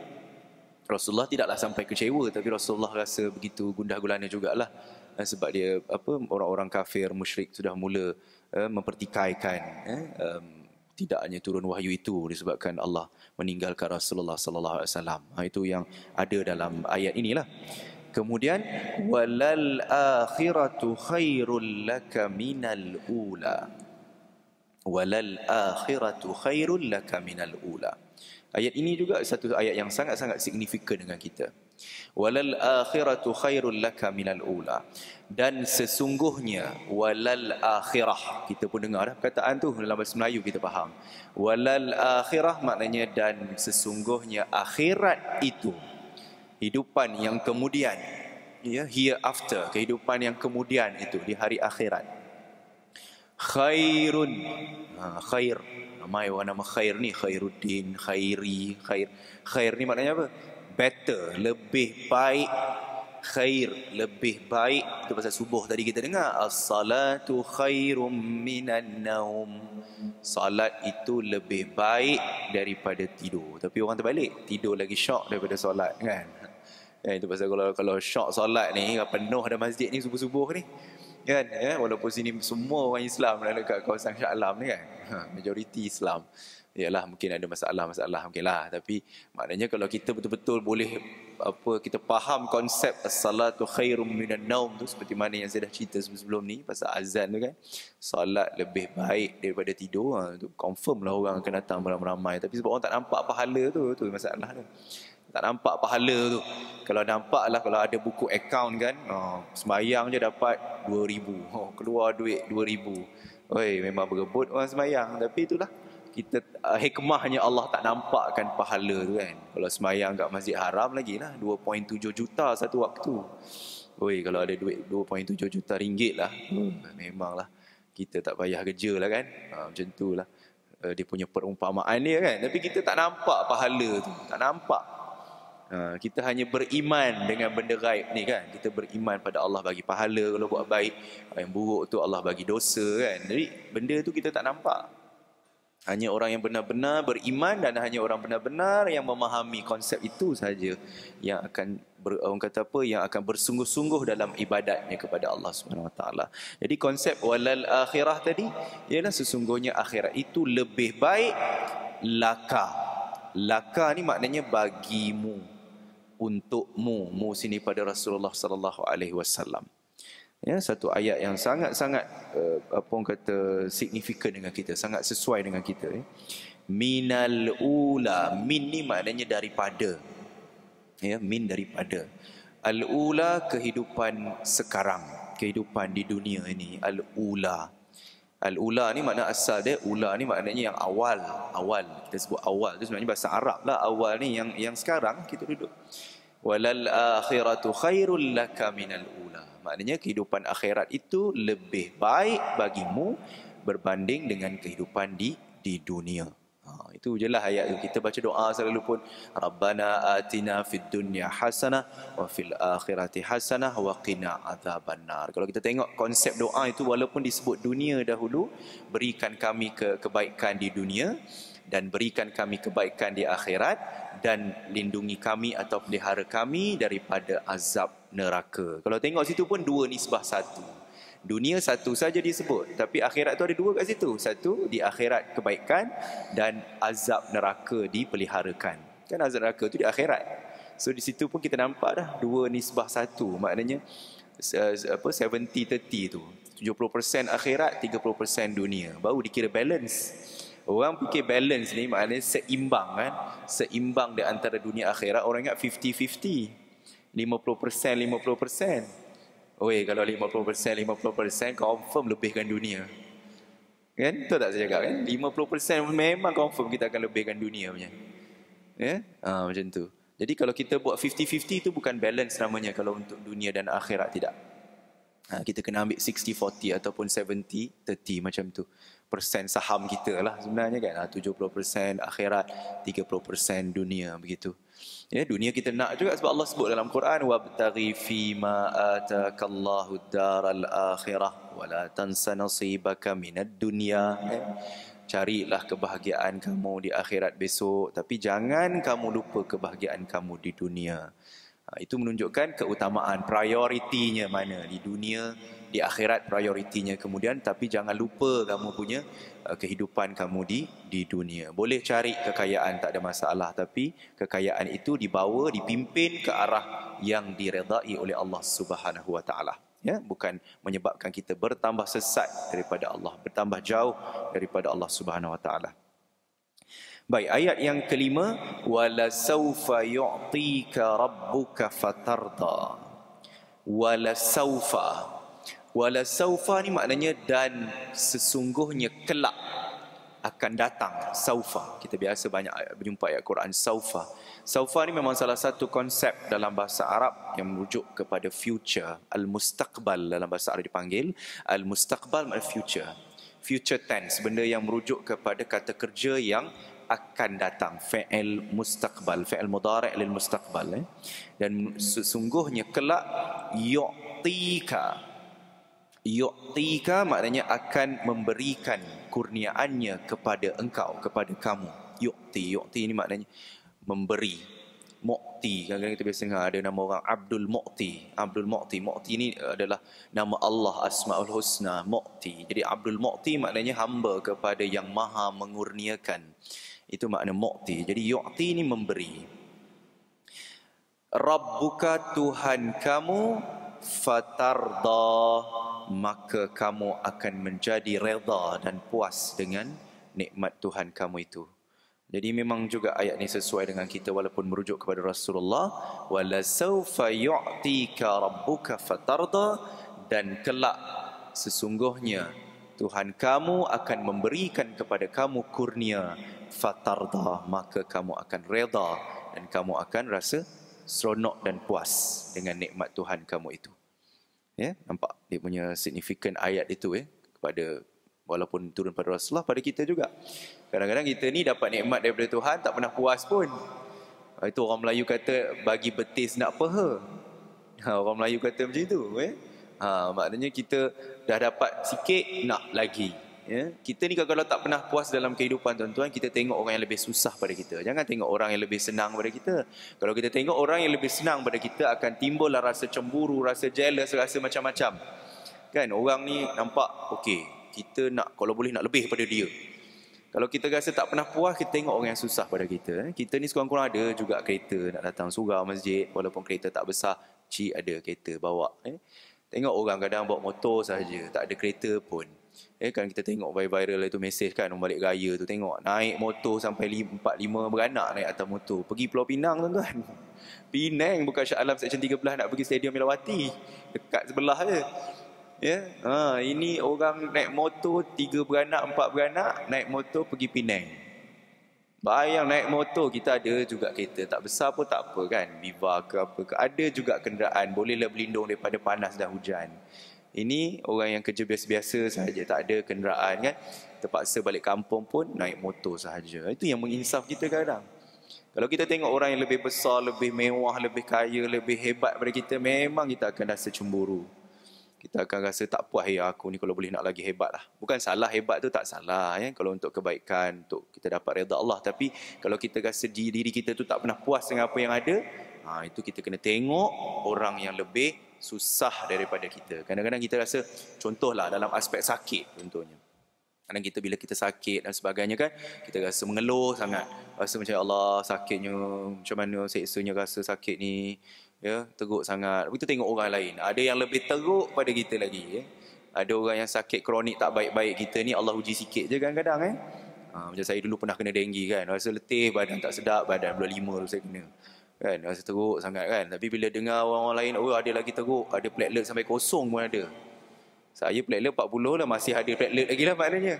Rasulullah tidaklah sampai kecewa, tapi Rasulullah rasa begitu gundah gulana jugalah, sebab dia orang-orang kafir musyrik sudah mula mempertikaikan tidak hanya turun wahyu itu disebabkan Allah meninggalkan Rasulullah sallallahu alaihi wasallam. Itu yang ada dalam ayat inilah. Kemudian walal akhiratu khairul laka minal ula. Walal akhiratu khairul laka minal ula. Ayat ini juga satu ayat yang sangat-sangat signifikan dengan kita. Walal akhiratu khairul laka minal ula. Dan sesungguhnya walal akhirah, kita pun dengar dah perkataan tu dalam bahasa Melayu, kita faham. Walal akhirah maknanya dan sesungguhnya akhirat itu, hidupan yang kemudian, ya, hereafter, kehidupan yang kemudian itu di hari akhirat. Khairun, khair, ramai orang nama khair ni, Khairuddin, Khairi, khair ni maknanya apa? Better, lebih baik. Khair, lebih baik. Itu pasal subuh tadi kita dengar, as-salatu khairum minan naum. Salat itu lebih baik daripada tidur. Tapi orang terbalik, tidur lagi syok daripada solat, kan? Ya, itu pasal kalau syok solat ni, penuh ada masjid ni subuh-subuh ni, kan, ya, walaupun sini semua orang Islam dekat kawasan Shah Alam ni, kan, majoriti Islam. Yalah, mungkin ada masalah mungkin lah, tapi maknanya kalau kita betul-betul boleh kita faham konsep as-salatu khairum minan naum tu, seperti mana yang saya dah cerita sebelum ni pasal azan tu, kan, salat lebih baik daripada tidur, tu confirm lah orang akan datang beramai-ramai. Tapi sebab orang tak nampak pahala tu masalah tu. Tak nampak pahala tu. Kalau nampak lah, kalau ada buku akaun, kan, sembayang je dapat 2,000, keluar duit 2,000. Oi, memang berebut orang sembayang. Tapi itulah, kita hikmahnya Allah tak nampakkan pahala tu, kan. Kalau sembayang kat Masjid Haram lagi lah 2.7 juta satu waktu. Oi, kalau ada duit 2.7 juta ringgit lah, memanglah kita tak payah kerja lah, kan. Macam tu lah dia punya perumpamaan dia, kan. Tapi kita tak nampak pahala tu, tak nampak. Kita hanya beriman dengan benda gaib ni, kan. Kita beriman pada Allah bagi pahala kalau buat baik, yang buruk tu Allah bagi dosa, kan. Jadi benda tu kita tak nampak. Hanya orang yang benar-benar beriman dan hanya orang benar-benar yang memahami konsep itu saja yang akan orang kata apa, yang akan bersungguh-sungguh dalam ibadatnya kepada Allah Subhanahu Wa Taala. Jadi konsep walal akhirah tadi ialah sesungguhnya akhirat itu lebih baik laka. Laka ni maknanya bagimu, untukmu. Mu sini pada Rasulullah sallallahu alaihi wasallam. Ya, satu ayat yang sangat-sangat apa orang kata signifikan dengan kita, sangat sesuai dengan kita, ya. Minal ula, min ni maknanya daripada. Ya, min daripada. Al ula kehidupan sekarang, kehidupan di dunia ini, al ula. Al ula ni makna asal dia, ula ni maknanya yang awal, kita sebut awal tu sebenarnya bahasa Arab lah, awal ni yang sekarang kita duduk. Walal akhiratu khairul laka minal ula. Maknanya kehidupan akhirat itu lebih baik bagimu berbanding dengan kehidupan di dunia. Itu je lah ayat tu. Kita baca doa selalu pun, Rabbana atina fid dunya hasanah wa fil akhirati hasanah wa qina adzabannar. Kalau kita tengok konsep doa itu, walaupun disebut dunia dahulu, berikan kami kebaikan di dunia dan berikan kami kebaikan di akhirat, dan lindungi kami atau pelihara kami daripada azab neraka. Kalau tengok situ pun dua nisbah satu. Dunia satu saja disebut, tapi akhirat tu ada dua kat situ. Satu di akhirat kebaikan dan azab neraka dipeliharakan. Kan azab neraka tu di akhirat. So di situ pun kita nampak dah dua nisbah satu. Maknanya 70-30 tu. 70% akhirat, 30% dunia. Baru dikira balance. Orang fikir balance ni maknanya seimbang, kan. Seimbang di antara dunia akhirat. Orang ingat 50-50. 50%, 50%. Oi, kalau 50%, 50% confirm lebihkan dunia. Kan? Betul tak saya cakap, kan? 50% memang confirm kita akan lebihkan dunia punya. Ya? Macam tu. Jadi kalau kita buat 50-50 tu bukan balance namanya kalau untuk dunia dan akhirat, tidak. Kita kena ambil 60-40 ataupun 70-30 macam tu. Persen saham kita lah sebenarnya, kan. 70% akhirat, 30% dunia, begitu. Ya, dunia kita nak juga sebab Allah sebut dalam Quran, wabtaghi fima atakallahu daral akhirah wala tansa nasibaka minad dunya. Carilah kebahagiaan kamu di akhirat besok, tapi jangan kamu lupa kebahagiaan kamu di dunia. Itu menunjukkan keutamaan, prioritinya mana di dunia, di akhirat prioritinya kemudian, tapi jangan lupa kamu punya kehidupan kamu di dunia. Boleh cari kekayaan, tak ada masalah, tapi kekayaan itu dibawa, dipimpin ke arah yang diredai oleh Allah Subhanahu Wa Taala. Ya, bukan menyebabkan kita bertambah sesat daripada Allah, bertambah jauh daripada Allah Subhanahu Wa Taala. Baik, ayat yang kelima, wala saufa yu'tika rabbuka fatarda. Wala saufa. Wala saufa ni maknanya dan sesungguhnya kelak akan datang. Saufa. Kita biasa banyak berjumpa ayat Quran saufa. Saufa ni memang salah satu konsep dalam bahasa Arab yang merujuk kepada future. Al-mustaqbal dalam bahasa Arab dipanggil. Al-mustaqbal maknanya future. Future tense, benda yang merujuk kepada kata kerja yang akan datang. Fi'il mustaqbal, fi'il mudhari' lil mustaqbal. Dan sesungguhnya kelak yu'tika. Yu'tika maknanya akan memberikan kurniaannya kepada engkau, kepada kamu. Yu'ti ini maknanya memberi. Mu'ti, kadang-kadang kita biasa dengar ada nama orang Abdul Mu'ti. Abdul Mu'ti, Mu'ti ini adalah nama Allah Asma'ul Husna, Mu'ti. Jadi Abdul Mu'ti maknanya hamba kepada yang maha mengurniakan. Itu makna Mu'ti. Jadi yu'ti ini memberi. Rabbuka Tuhan kamu fatarda, maka kamu akan menjadi redha dan puas dengan nikmat Tuhan kamu itu. Jadi memang juga ayat ini sesuai dengan kita walaupun merujuk kepada Rasulullah. Wala saufa yu'tika rabbuka fatarda, dan kelak sesungguhnya Tuhan kamu akan memberikan kepada kamu kurnia fatarda, maka kamu akan redha dan kamu akan rasa seronok dan puas dengan nikmat Tuhan kamu itu. Ya, nampak dia punya signifikan ayat itu kepada walaupun turun pada Rasulullah, pada kita juga. Kadang-kadang kita ni dapat nikmat daripada Tuhan tak pernah puas pun. Itu orang Melayu kata bagi betis nak peha. Orang Melayu kata macam itu. Maknanya kita dah dapat sikit nak lagi. Kita ni kalau tak pernah puas dalam kehidupan tuan-tuan, kita tengok orang yang lebih susah pada kita. Jangan tengok orang yang lebih senang pada kita. Kalau kita tengok orang yang lebih senang pada kita, akan timbullah rasa cemburu, rasa jealous, rasa macam-macam. Kan orang ni nampak okey, kita nak kalau boleh nak lebih pada dia. Kalau kita rasa tak pernah puas, kita tengok orang yang susah pada kita. Kita ni sekurang-kurang ada juga kereta nak datang surau masjid, walaupun kereta tak besar, cik ada kereta bawa. Tengok orang kadang bawa motor saja, tak ada kereta pun. Kan kita tengok viral itu mesej kan, orang balik raya tu tengok naik motor sampai 4-5 beranak naik atas motor. Pergi Pulau Pinang tuan-tuan. Penang bukan Shah Alam Seksyen 13 nak pergi Stadium Melawati. Dekat sebelah je. Ini orang naik motor 3 beranak 4 beranak naik motor pergi Penang. Bayang naik motor, kita ada juga kereta tak besar pun tak apa kan, Viva ke apa ke, ada juga kenderaan bolehlah berlindung daripada panas dan hujan. Ini orang yang kerja biasa-biasa sahaja, tak ada kenderaan kan, terpaksa balik kampung pun naik motor sahaja. Itu yang menginsaf kita kadang. Kalau kita tengok orang yang lebih besar, lebih mewah, lebih kaya, lebih hebat daripada kita, memang kita akan rasa cemburu. Kita akan rasa tak puas, aku ni kalau boleh nak lagi hebat lah. Bukan salah, hebat tu tak salah kalau untuk kebaikan, untuk kita dapat redha Allah. Tapi kalau kita rasa diri kita tu tak pernah puas dengan apa yang ada, itu kita kena tengok orang yang lebih susah daripada kita. Kadang-kadang kita rasa, contohlah dalam aspek sakit contohnya. Kadang kita bila kita sakit dan sebagainya kan, kita rasa mengeluh sangat. Rasa macam Allah sakitnya, macam mana seksanya rasa sakit ni. Teruk sangat. Kita tengok orang lain, ada yang lebih teruk pada kita lagi. Ada orang yang sakit kronik tak baik-baik, kita ni Allah uji sikit je kadang-kadang. Macam saya dulu pernah kena denggi kan, rasa letih, badan tak sedap, badan bulan 5 tu saya kena kan, rasa teruk sangat kan. Tapi bila dengar orang lain, ada lagi teruk, ada platelet sampai kosong pun ada. Saya platelet 40 lah, masih ada platelet lagi lah maknanya.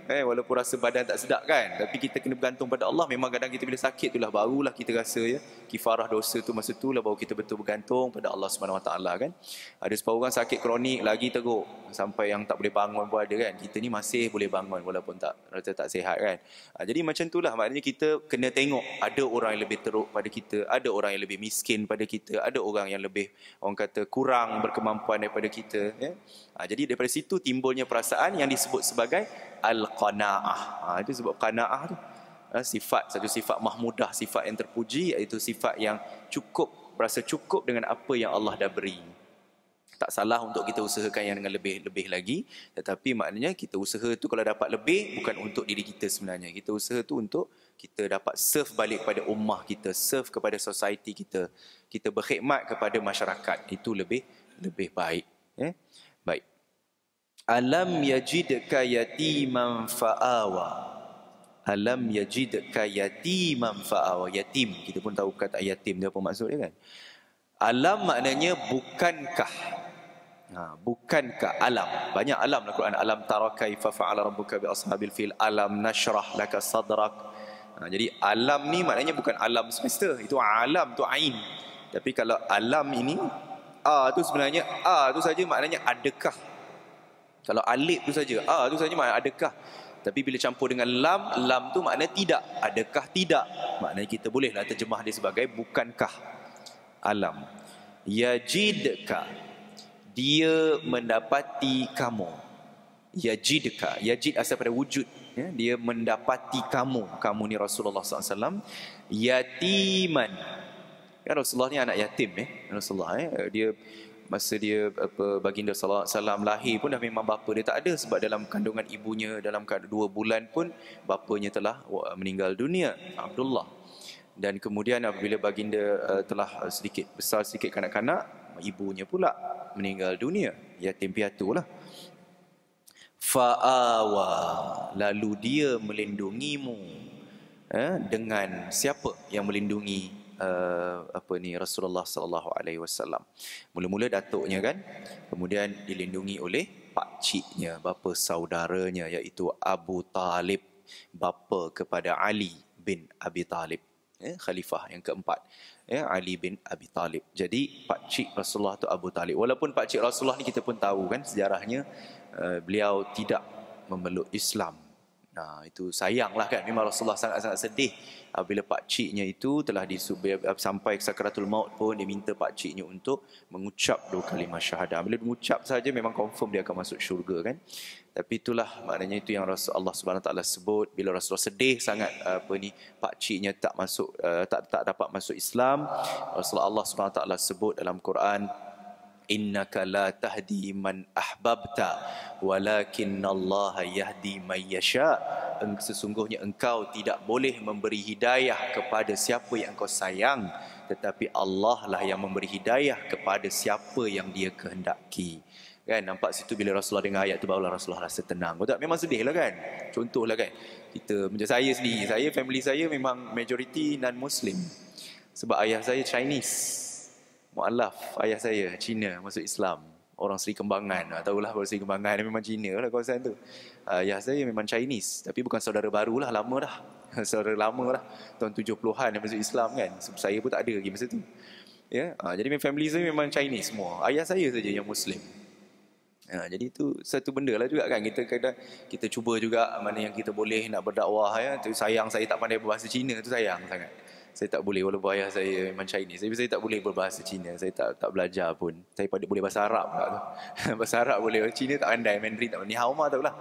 Walaupun rasa badan tak sedap kan, tapi kita kena bergantung pada Allah. Memang kadang kita bila sakit itulah barulah kita rasa kifarah dosa tu, masa tu lah baru kita betul bergantung pada Allah SWT kan. Ada separuh orang sakit kronik lagi teruk, sampai yang tak boleh bangun pun ada kan. Kita ni masih boleh bangun walaupun rasa tak sihat kan. Jadi macam itulah, maknanya kita kena tengok ada orang yang lebih teruk pada kita, ada orang yang lebih miskin pada kita, ada orang yang lebih, orang kata, kurang berkemampuan daripada kita. Jadi daripada situ timbulnya perasaan yang disebut sebagai al-qanaah. Itu sebab qanaah tu satu sifat mahmudah, sifat yang terpuji, iaitu sifat yang cukup, berasa cukup dengan apa yang Allah dah beri. Tak salah untuk kita usahakan yang dengan lebih lagi, tetapi maknanya kita usaha tu kalau dapat lebih bukan untuk diri kita sebenarnya. Kita usaha tu untuk kita dapat serve balik kepada ummah kita, serve kepada society kita, kita berkhidmat kepada masyarakat. Itu lebih baik. Baik. Alam yajidka yatiman fa'awa. Alam yajidka yatiman fa'awa. Yatim, kita pun tahu kata yatim dia apa maksud dia kan. Alam maknanya bukankah. Bukankah alam. Banyak alam dalam Quran. Alam tara kaifa fa'ala rabbuka bi ashabil fil. Alam nashrah laka sadrak. Jadi alam ni maknanya bukan alam semesta. Itu alam, tu ain. Tapi kalau alam ini, tu sebenarnya, tu saja maknanya adakah. Kalau alif tu saja, tu saja maknanya adakah. Tapi bila campur dengan lam, lam tu maknanya tidak. Adakah tidak. Maknanya kita bolehlah terjemah dia sebagai bukankah alam. Yajidka, dia mendapati kamu. Yajidka, yajid asal pada wujud. Ya, dia mendapati kamu. Kamu ni Rasulullah SAW. Yatiman. Ya, Rasulullah ni anak yatim. Rasulullah dia masa dia baginda sallallahu alaihi wasallam lahir pun dah memang bapa dia tak ada, sebab dalam kandungan ibunya dalam 2 bulan pun bapanya telah meninggal dunia, Abdullah. Dan kemudian apabila baginda telah sedikit besar sikit kanak-kanak, ibunya pula meninggal dunia, yatim piatu lah. Fa'awa, lalu dia melindungimu. Dengan siapa yang melindungi Rasulullah sallallahu alaihi wasallam? Mula-mula datuknya kan, kemudian dilindungi oleh pak ciknya, bapa saudaranya, iaitu Abu Talib, bapa kepada Ali bin Abi Talib, khalifah yang keempat, Ali bin Abi Talib. Jadi pak cik Rasulullah tu Abu Talib. Walaupun pak cik Rasulullah ni kita pun tahu kan sejarahnya, beliau tidak memeluk Islam. Itu sayanglah kan. Memang Rasulullah sangat-sangat sedih apabila pak ciknya itu telah sampai sakratul maut pun dia minta pak ciknya untuk mengucap 2 kalimah syahadah. Bila mengucap saja memang confirm dia akan masuk syurga kan. Tapi itulah maknanya, itu yang Allah Subhanahu Wa Taala sebut bila Rasulullah sedih sangat pak ciknya tak masuk, tak dapat masuk Islam. Rasulullah, Allah Subhanahu Wa Taala sebut dalam Quran, innaka la tahdi man ahbabta walakinallaha yahdi man yasha. Sesungguhnya engkau tidak boleh memberi hidayah kepada siapa yang engkau sayang, tetapi Allah lah yang memberi hidayah kepada siapa yang dia kehendaki. Kan, nampak situ bila Rasulullah dengar ayat tu barulah Rasulullah rasa tenang. Betul tak? Memang sedih lah kan. Contohlah kan, kita macam saya sendiri, family saya memang majoriti non-Muslim. Sebab ayah saya Chinese, mu'alaf, ayah saya Cina masuk Islam, orang Seri Kembangan. Tahulah orang Seri Kembangan memang Cina lah kawasan tu. Ayah saya memang Chinese, tapi bukan saudara baru lah, lama dah. Saudara lama dah, tahun 70-an dia masuk Islam kan. Saya pun tak ada lagi masa tu. Jadi family saya memang Chinese semua. Ayah saya saja yang Muslim. Jadi itu satu benda lah juga kan. Kita cuba juga mana yang kita boleh nak berdakwah. Sayang saya tak pandai berbahasa Cina tu, sayang sangat. Saya tak boleh, walaupun ayah saya memang Chinese, tapi saya tak boleh berbahasa Cina. Saya tak belajar pun. Saya boleh bahasa Arab tak tu. Bahasa Arab boleh, Cina tak pandai, Mandarin tak pandai. Ni hao ma tak lah.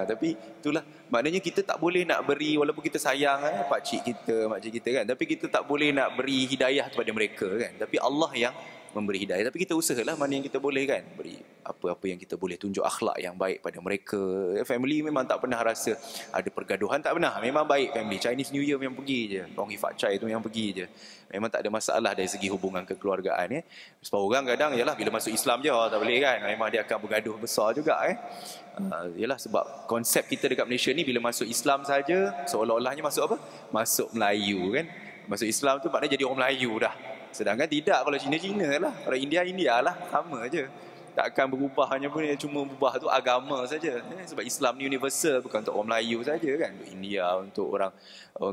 Tapi itulah maknanya kita tak boleh nak beri, walaupun kita sayang pak cik kita, mak cik kita kan, tapi kita tak boleh nak beri hidayah kepada mereka kan. Tapi Allah yang memberi hidayah. Tapi kita usahalah mana yang kita boleh kan, beri apa-apa yang kita boleh, tunjuk akhlak yang baik pada mereka. Family memang tak pernah rasa ada pergaduhan, tak pernah. Memang baik family. Chinese New Year memang pergi je, Long Hifat Chai tu yang pergi je. Memang tak ada masalah dari segi hubungan kekeluargaan. Sebab orang kadang yalah bila masuk Islam je tak boleh kan, memang dia akan bergaduh besar juga yalah sebab konsep kita dekat Malaysia ni bila masuk Islam saja seolah-olahnya masuk apa? Masuk Melayu kan. Masuk Islam tu maknanya jadi orang Melayu dah. Sedangkan tidak, kalau Cina-Cina lah, orang India lah, sama je. Tak akan berubah, hanya pun cuma berubah tu agama saja. Sebab Islam ni universal, bukan untuk orang Melayu saja kan, untuk India, untuk orang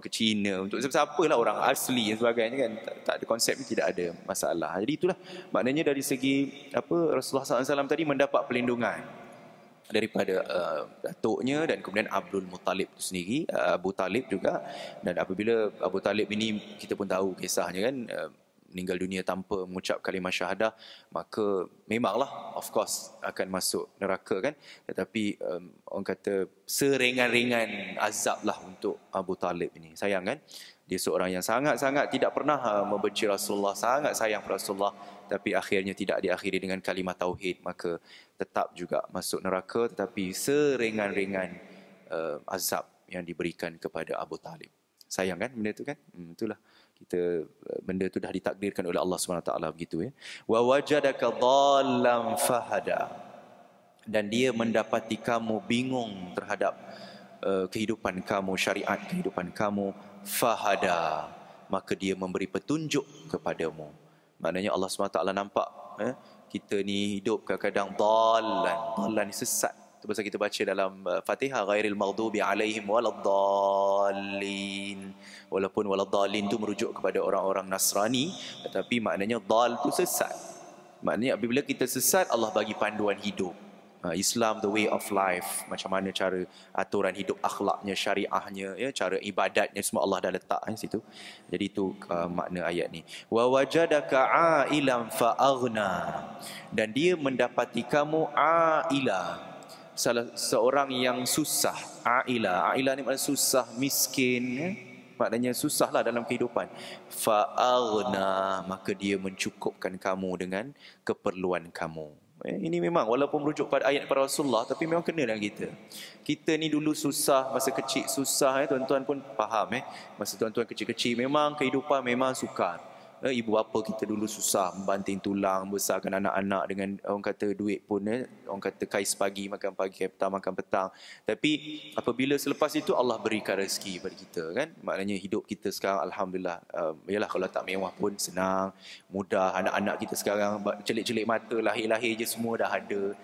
ke Cina, untuk siapa lah orang asli dan sebagainya kan. Tak ada konsep ni, tidak ada masalah. Jadi itulah maknanya dari segi Rasulullah SAW tadi mendapat perlindungan daripada datuknya dan kemudian Abdul Muttalib itu sendiri, Abu Talib juga. Dan apabila Abu Talib ini kita pun tahu kisahnya kan, meninggal dunia tanpa mengucap kalimah syahadah, maka memanglah of course akan masuk neraka kan. Tetapi orang kata seringan-ringan azab lah untuk Abu Talib ini. Sayang kan, dia seorang yang sangat-sangat tidak pernah membenci Rasulullah, sangat sayang Rasulullah, tapi akhirnya tidak diakhiri dengan kalimah tauhid, maka tetap juga masuk neraka. Tetapi seringan-ringan azab yang diberikan kepada Abu Talib. Sayang kan benda tu kan. Itulah benda tu dah ditakdirkan oleh Allah SWT begitu ya. Wa wajadaka dhallan fahada, dan dia mendapati kamu bingung terhadap kehidupan kamu, syariat kehidupan kamu, fahada, maka dia memberi petunjuk kepadamu. Maknanya Allah SWT nampak kita ni hidup kadang-kadang dalan ni sesat. Itu pasal kita baca dalam Fatihah, ghairil maghdubi alaihim waladdallin. Walaupun waladdallin tu merujuk kepada orang-orang Nasrani, tetapi maknanya dal tu sesat. Maknanya apabila kita sesat, Allah bagi panduan hidup. Islam, the way of life, macam mana cara aturan hidup, akhlaknya, syariahnya, ya, cara ibadatnya, semua Allah dah letak situ. Jadi itu makna ayat ni. Wa wajadaka ailan fa aghna, dan dia mendapati kamu aila, seorang yang susah. Aila ni maknanya susah, miskin, ya? Maknanya susahlah dalam kehidupan. Fa aghna, maka dia mencukupkan kamu dengan keperluan kamu. Ini memang walaupun merujuk pada ayat para Rasulullah, tapi memang kena dengan kita. Kita ni dulu susah, masa kecil susah, tuan-tuan pun faham. Masa tuan-tuan kecil-kecil memang kehidupan memang sukar. Ibu bapa kita dulu susah, membanting tulang, besarkan anak-anak dengan orang kata duit pun, orang kata kais pagi, makan pagi, petang makan petang. Tapi apabila selepas itu Allah berikan rezeki pada kita, kan? Maknanya hidup kita sekarang alhamdulillah, yalah kalau tak mewah pun senang, mudah. Anak-anak kita sekarang celik-celik mata, lahir-lahir je semua dah ada.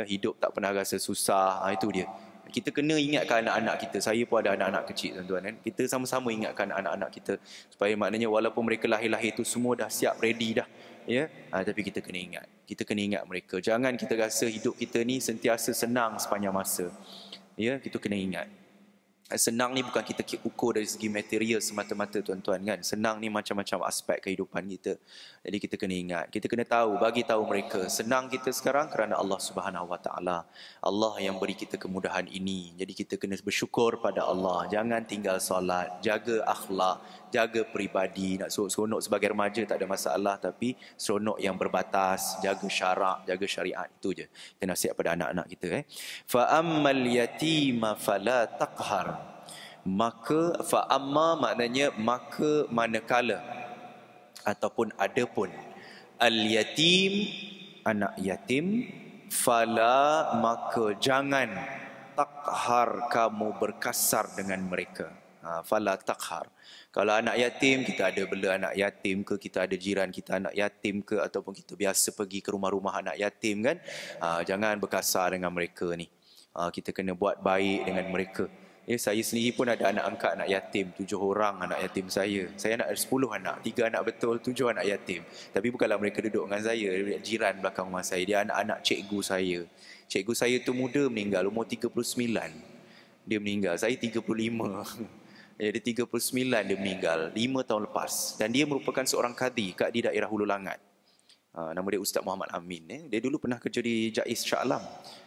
Hidup tak pernah rasa susah. Itu dia. Kita kena ingatkan anak-anak kita. Saya pun ada anak-anak kecil, tuan-tuan, kan? Kita sama-sama ingatkan anak-anak kita, supaya maknanya walaupun mereka lahir-lahir tu semua dah siap, ready dah, ya. Tapi kita kena ingat. Kita kena ingat mereka. Jangan kita rasa hidup kita ni sentiasa senang sepanjang masa. Ya, kita kena ingat. Senang ni bukan kita ukur dari segi material semata-mata, tuan-tuan, kan? Senang ni macam-macam aspek kehidupan kita. Jadi kita kena ingat, kita kena tahu, bagi tahu mereka, senang kita sekarang kerana Allah Subhanahu Wa Taala. Allah yang beri kita kemudahan ini. Jadi kita kena bersyukur pada Allah. Jangan tinggal solat, jaga akhlak, jaga peribadi. Nak seronok sebagai remaja tak ada masalah, tapi seronok yang berbatas, jaga syarak, jaga syariat, itu je. Kita nasihat pada anak-anak kita. Fa ammal yatima fala taqhar. Maka fa amma maknanya maka manakala ataupun adapun al yatim, anak yatim, fala maka jangan takhar kamu berkasar dengan mereka. Fala takhar. Kalau anak yatim, kita ada bela anak yatim ke, kita ada jiran kita anak yatim ke, ataupun kita biasa pergi ke rumah-rumah anak yatim, kan? Jangan berkasar dengan mereka ni. Kita kena buat baik dengan mereka. Saya sendiri pun ada anak angkat anak yatim, 7 orang anak yatim saya. Saya nak ada 10 anak, 3 anak betul, 7 anak yatim. Tapi bukanlah mereka duduk dengan saya, jiran belakang rumah saya. Dia anak-anak cikgu saya. Cikgu saya tu muda meninggal, umur 39. Dia meninggal, saya 35. Dia 39 dia meninggal, 5 tahun lepas. Dan dia merupakan seorang kadi di daerah Hulu Langat. Nama dia Ustaz Muhammad Amin. Dia dulu pernah kerja di Jais Shah Alam,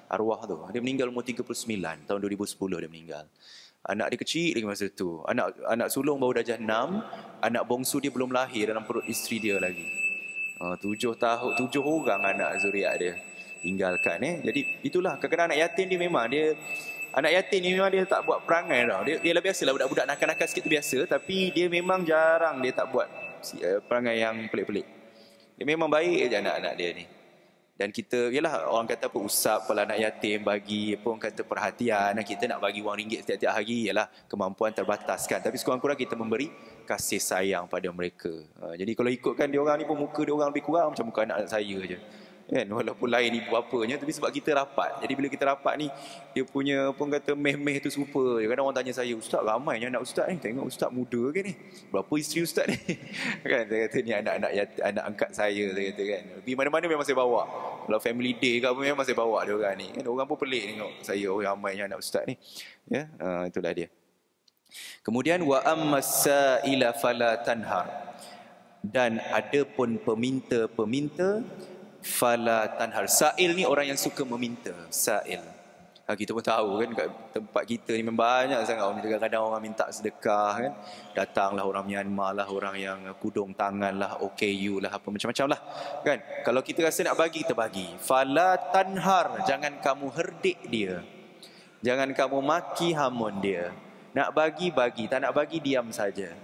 arwah tu. Dia meninggal umur 39, tahun 2010 dia meninggal. Anak dia kecil lagi masa tu. Anak sulung baru darjah 6, anak bongsu dia belum lahir dalam perut isteri dia lagi. 7 orang anak zuriat dia tinggalkan. Jadi itulah, kadang-kadang anak yatim dia memang anak yatim ni memang dia tak buat perangai tau. Dia lah biasalah budak-budak nakal-nakal sikit tu biasa, tapi dia memang jarang dia tak buat perangai yang pelik-pelik. Dia memang baik je anak-anak dia ni. Dan kita, yalah orang kata apa, usap kalau anak yatim, bagi apa orang kata perhatian. Kita nak bagi wang ringgit setiap-tiap hari, yalah kemampuan terbatas kan. Tapi sekurang-kurang kita memberi kasih sayang pada mereka. Jadi kalau ikutkan dia orang ni pun muka dia orang lebih kurang macam muka anak saya je. Kan, walaupun lain ibu bapanya, tapi sebab kita rapat. Jadi bila kita rapat ni, dia punya pun kata meh-meh tu serupa. Kadang orang tanya saya, ustaz ramainya anak ustaz ni, tengok ustaz muda ke ni, berapa isteri ustaz ni? Kan saya kata ni anak angkat saya kata kan. Pergi mana-mana memang saya bawa. Kalau family day ke apa memang saya bawa dia orang ni. Kan orang pun pelik tengok saya, oh ramainya anak ustaz ni. Ya, itulah dia. Kemudian wa ammas-sa'ila fala tanhar. Dan ada pun peminta fala tanhar. Sa'il ni orang yang suka meminta. Sa'il. Kita pun tahu kan, kat tempat kita ni memang banyak sangat orang, kadang-kadang orang minta sedekah kan. Datanglah orang Myanmar lah, orang yang kudung tangan lah, OKU lah, apa macam-macam lah kan. Kalau kita rasa nak bagi, kita bagi. Fala tanhar, jangan kamu herdik dia, jangan kamu maki hamun dia. Nak bagi, tak nak bagi, diam saja.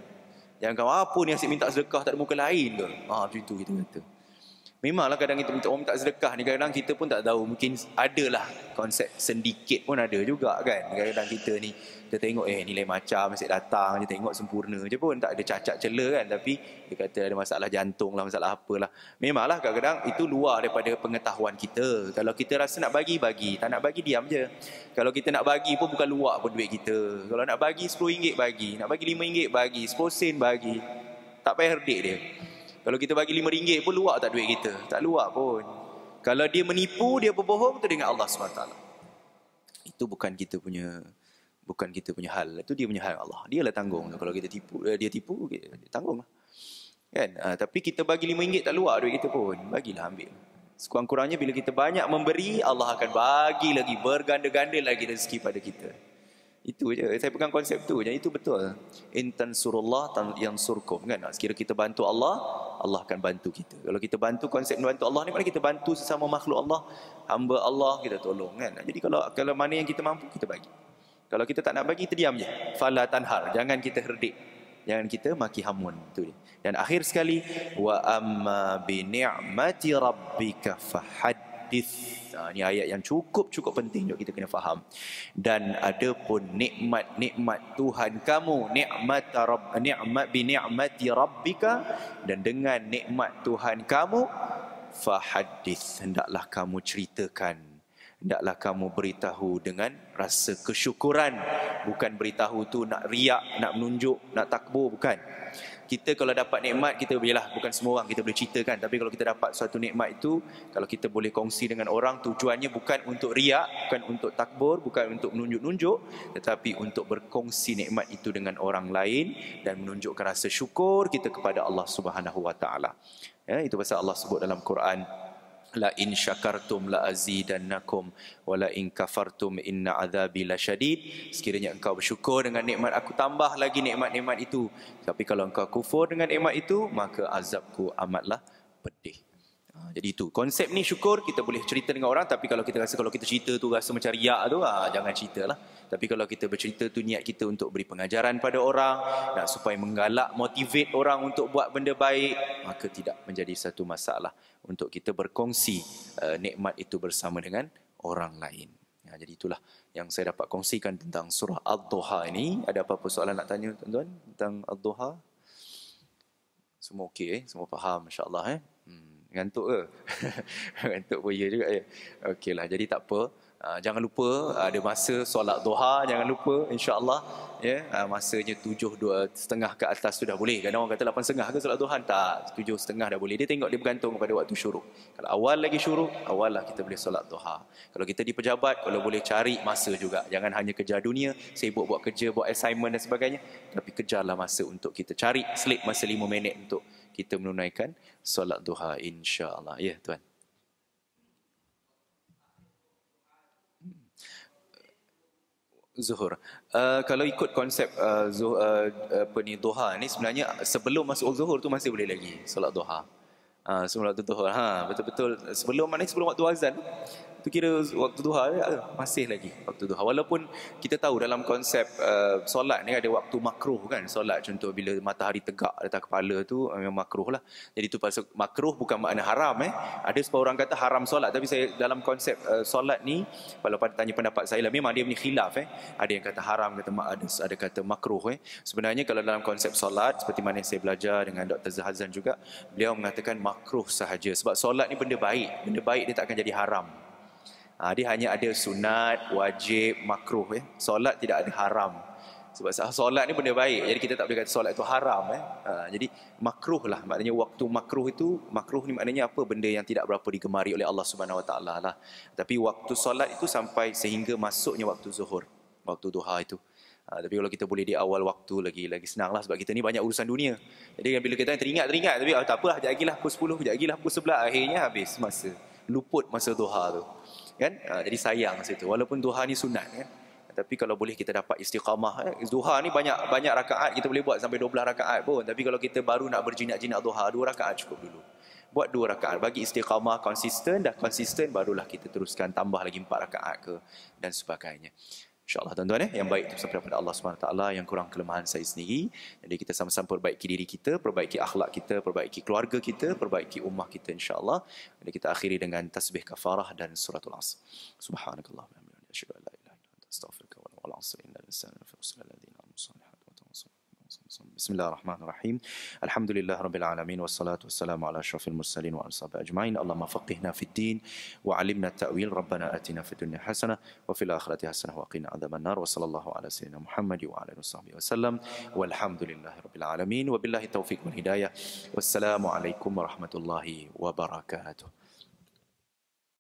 Jangan kamu, apa ni asyik minta sedekah, tak ada muka lain ke? Macam itu kita kata. Memanglah kadang kita minta orang minta sedekah ni, kadang kita pun tak tahu, mungkin adalah konsep sedikit pun ada juga kan. Kadang kita ni kita tengok ni lain macam, asyik datang je, tengok sempurna je pun, tak ada cacat cela kan, tapi dia kata ada masalah jantung lah, masalah apalah. Memanglah kadang-kadang itu luar daripada pengetahuan kita. Kalau kita rasa nak bagi, tak nak bagi diam je. Kalau kita nak bagi pun bukan luar pun duit kita. Kalau nak bagi RM10 bagi, nak bagi RM5 bagi, 10 sen bagi, tak payah herdik dia. Kalau kita bagi RM5 pun luar tak duit kita? Tak luar pun. Kalau dia menipu, dia berbohong, itu dengan Allah SWT. Itu bukan kita punya hal. Itu dia punya hal Allah. Dia lah tanggung. Kalau kita tipu, dia tipu, dia tanggung lah. Kan? Tapi kita bagi RM5 tak luar duit kita pun. Bagilah, ambil. Sekurang-kurangnya bila kita banyak memberi, Allah akan bagi lagi, berganda-ganda lagi rezeki pada kita. Itu je. Saya pegang konsep tu. Jadi itu betul. In tansurullah yansurkum, kan? Sekira kita bantu Allah, Allah akan bantu kita. Kalau kita bantu, konsep bantu Allah ni mana kita bantu sesama makhluk Allah, hamba Allah, kita tolong, kan? Jadi kalau mana yang kita mampu, kita bagi. Kalau kita tak nak bagi, kita diam je. Fala tanhar. Jangan kita herdik. Jangan kita maki hamun. Itu dia. Dan akhir sekali, wa amma bi ni'mati rabbika fahaddits. Ini ayat yang cukup penting untuk kita kena faham. Dan ada pun nikmat Tuhan kamu, nikmat bi ni'mati rabbika, dan dengan nikmat Tuhan kamu, fahaddits, hendaklah kamu ceritakan, hendaklah kamu beritahu dengan rasa kesyukuran. Bukan beritahu tu nak riak, nak menunjuk, nak takbur, bukan. Kita kalau dapat nikmat, kita yalah, bukan semua orang kita boleh ceritakan, tapi kalau kita dapat suatu nikmat itu, kalau kita boleh kongsi dengan orang, tujuannya bukan untuk riak, bukan untuk takbur, bukan untuk menunjuk-nunjuk, tetapi untuk berkongsi nikmat itu dengan orang lain dan menunjukkan rasa syukur kita kepada Allah Subhanahu wa taala. Ya, itu pasal Allah sebut dalam Quran, la in syakartum la azidannakum wa la in kafartum inna azabi lasyadid. Sekiranya engkau bersyukur dengan nikmat aku, tambah lagi nikmat-nikmat itu. Tapi kalau engkau kufur dengan nikmat itu, maka azabku amatlah pedih. Jadi itu konsep ni, syukur kita boleh cerita dengan orang, tapi kalau kita rasa kalau kita cerita tu rasa macam riak tu, jangan ceritalah. Tapi kalau kita bercerita tu niat kita untuk beri pengajaran pada orang, nak supaya menggalak, motivate orang untuk buat benda baik, maka tidak menjadi satu masalah untuk kita berkongsi nikmat itu bersama dengan orang lain. Jadi itulah yang saya dapat kongsikan tentang surah Ad-Duha ini. Ada apa-apa soalan nak tanya tuan-tuan tentang Ad-Duha? Semua okey, semua faham insya-Allah Ngantuk ke? Ngantuk pun ya juga ya. Okeylah, jadi tak apa. Jangan lupa ada masa solat duha, jangan lupa insya-Allah ya. Masanya 7:30 ke atas sudah boleh. Kadang orang kata 8:30 ke solat duha, tak, 7:30 dah boleh. Dia tengok, dia bergantung kepada waktu syuruk. Kalau awal lagi syuruk, awal lah kita boleh solat duha. Kalau kita di pejabat, kalau boleh cari masa juga. Jangan hanya kejar dunia, sibuk buat kerja, buat assignment dan sebagainya, tapi kejarlah masa untuk kita cari slip masa 5 minit untuk kita menunaikan solat duha insya-Allah. Ya, tuan. Zuhur. Kalau ikut konsep duha ni, sebenarnya sebelum masuk zuhur tu masih boleh lagi solat duha. Sebelum waktu duha. Betul-betul sebelum waktu azan tu kira waktu duha masih lagi waktu duha. Walaupun kita tahu dalam konsep solat ni ada waktu makruh kan. Solat contoh bila matahari tegak di atas kepala tu memang makruh lah. Jadi tu pasal makruh bukan makna haram Ada sebab orang kata haram solat, tapi saya dalam konsep solat ni, kalau pada tanya pendapat saya lah, memang dia punya khilaf Ada yang kata haram, ada kata makruh Sebenarnya kalau dalam konsep solat, seperti mana yang saya belajar dengan Dr. Zahazan juga, beliau mengatakan makruh sahaja. Sebab solat ni benda baik. Benda baik dia tak akan jadi haram. Dia hanya ada sunat, wajib, makruh Solat tidak ada haram. Sebab solat ni benda baik, jadi kita tak boleh kata solat itu haram Jadi makruh lah. Maknanya waktu makruh itu, makruh ni maknanya apa? Benda yang tidak berapa digemari oleh Allah Subhanahu Wa Taala lah. Tapi waktu solat itu sampai sehingga masuknya waktu zuhur, waktu duha itu. Tapi kalau kita boleh di awal waktu lagi senang lah. Sebab kita ni banyak urusan dunia. Jadi bila kita teringat, tapi tak apa, sekejap lagi lah pukul 10, sekejap lagi lah pukul 11, akhirnya habis masa, luput masa duha tu kan. Jadi sayang masa itu. Walaupun duha ni sunat kan, tapi kalau boleh kita dapat istiqamah. Duha ni banyak rakaat, kita boleh buat sampai 12 rakaat pun. Tapi kalau kita baru nak berjinak-jinak duha, 2 rakaat cukup dulu. Buat 2 rakaat, bagi istiqamah, konsisten. Dah konsisten, barulah kita teruskan tambah lagi 4 rakaat ke dan sebagainya. InsyaAllah tuan-tuan yang baik itu sampai daripada Allah SWT, yang kurang kelemahan saya sendiri. Jadi kita sama-sama perbaiki diri kita, perbaiki akhlak kita, perbaiki keluarga kita, perbaiki ummah kita insya-Allah. Jadi kita akhiri dengan tasbih kafarah dan suratul Asr. Subhanakallah wa bihamdika asyhadu an la ilaha illa anta astaghfiruka wa atubu ilaik. بسم الله الرحمن الرحيم الحمد لله رب العالمين والصلاة والسلام على أشرف المرسلين وعلى الصحابة أجمعين اللهم فقهنا في الدين وعلمنا التأويل ربنا آتنا في الدنيا حسنة وفي الآخرة حسنة وقنا عذاب النار وصلى الله على سيدنا محمد وعلى آله وصحبه وسلم والحمد لله رب العالمين وبالله التوفيق والهداية والسلام عليكم ورحمة الله وبركاته.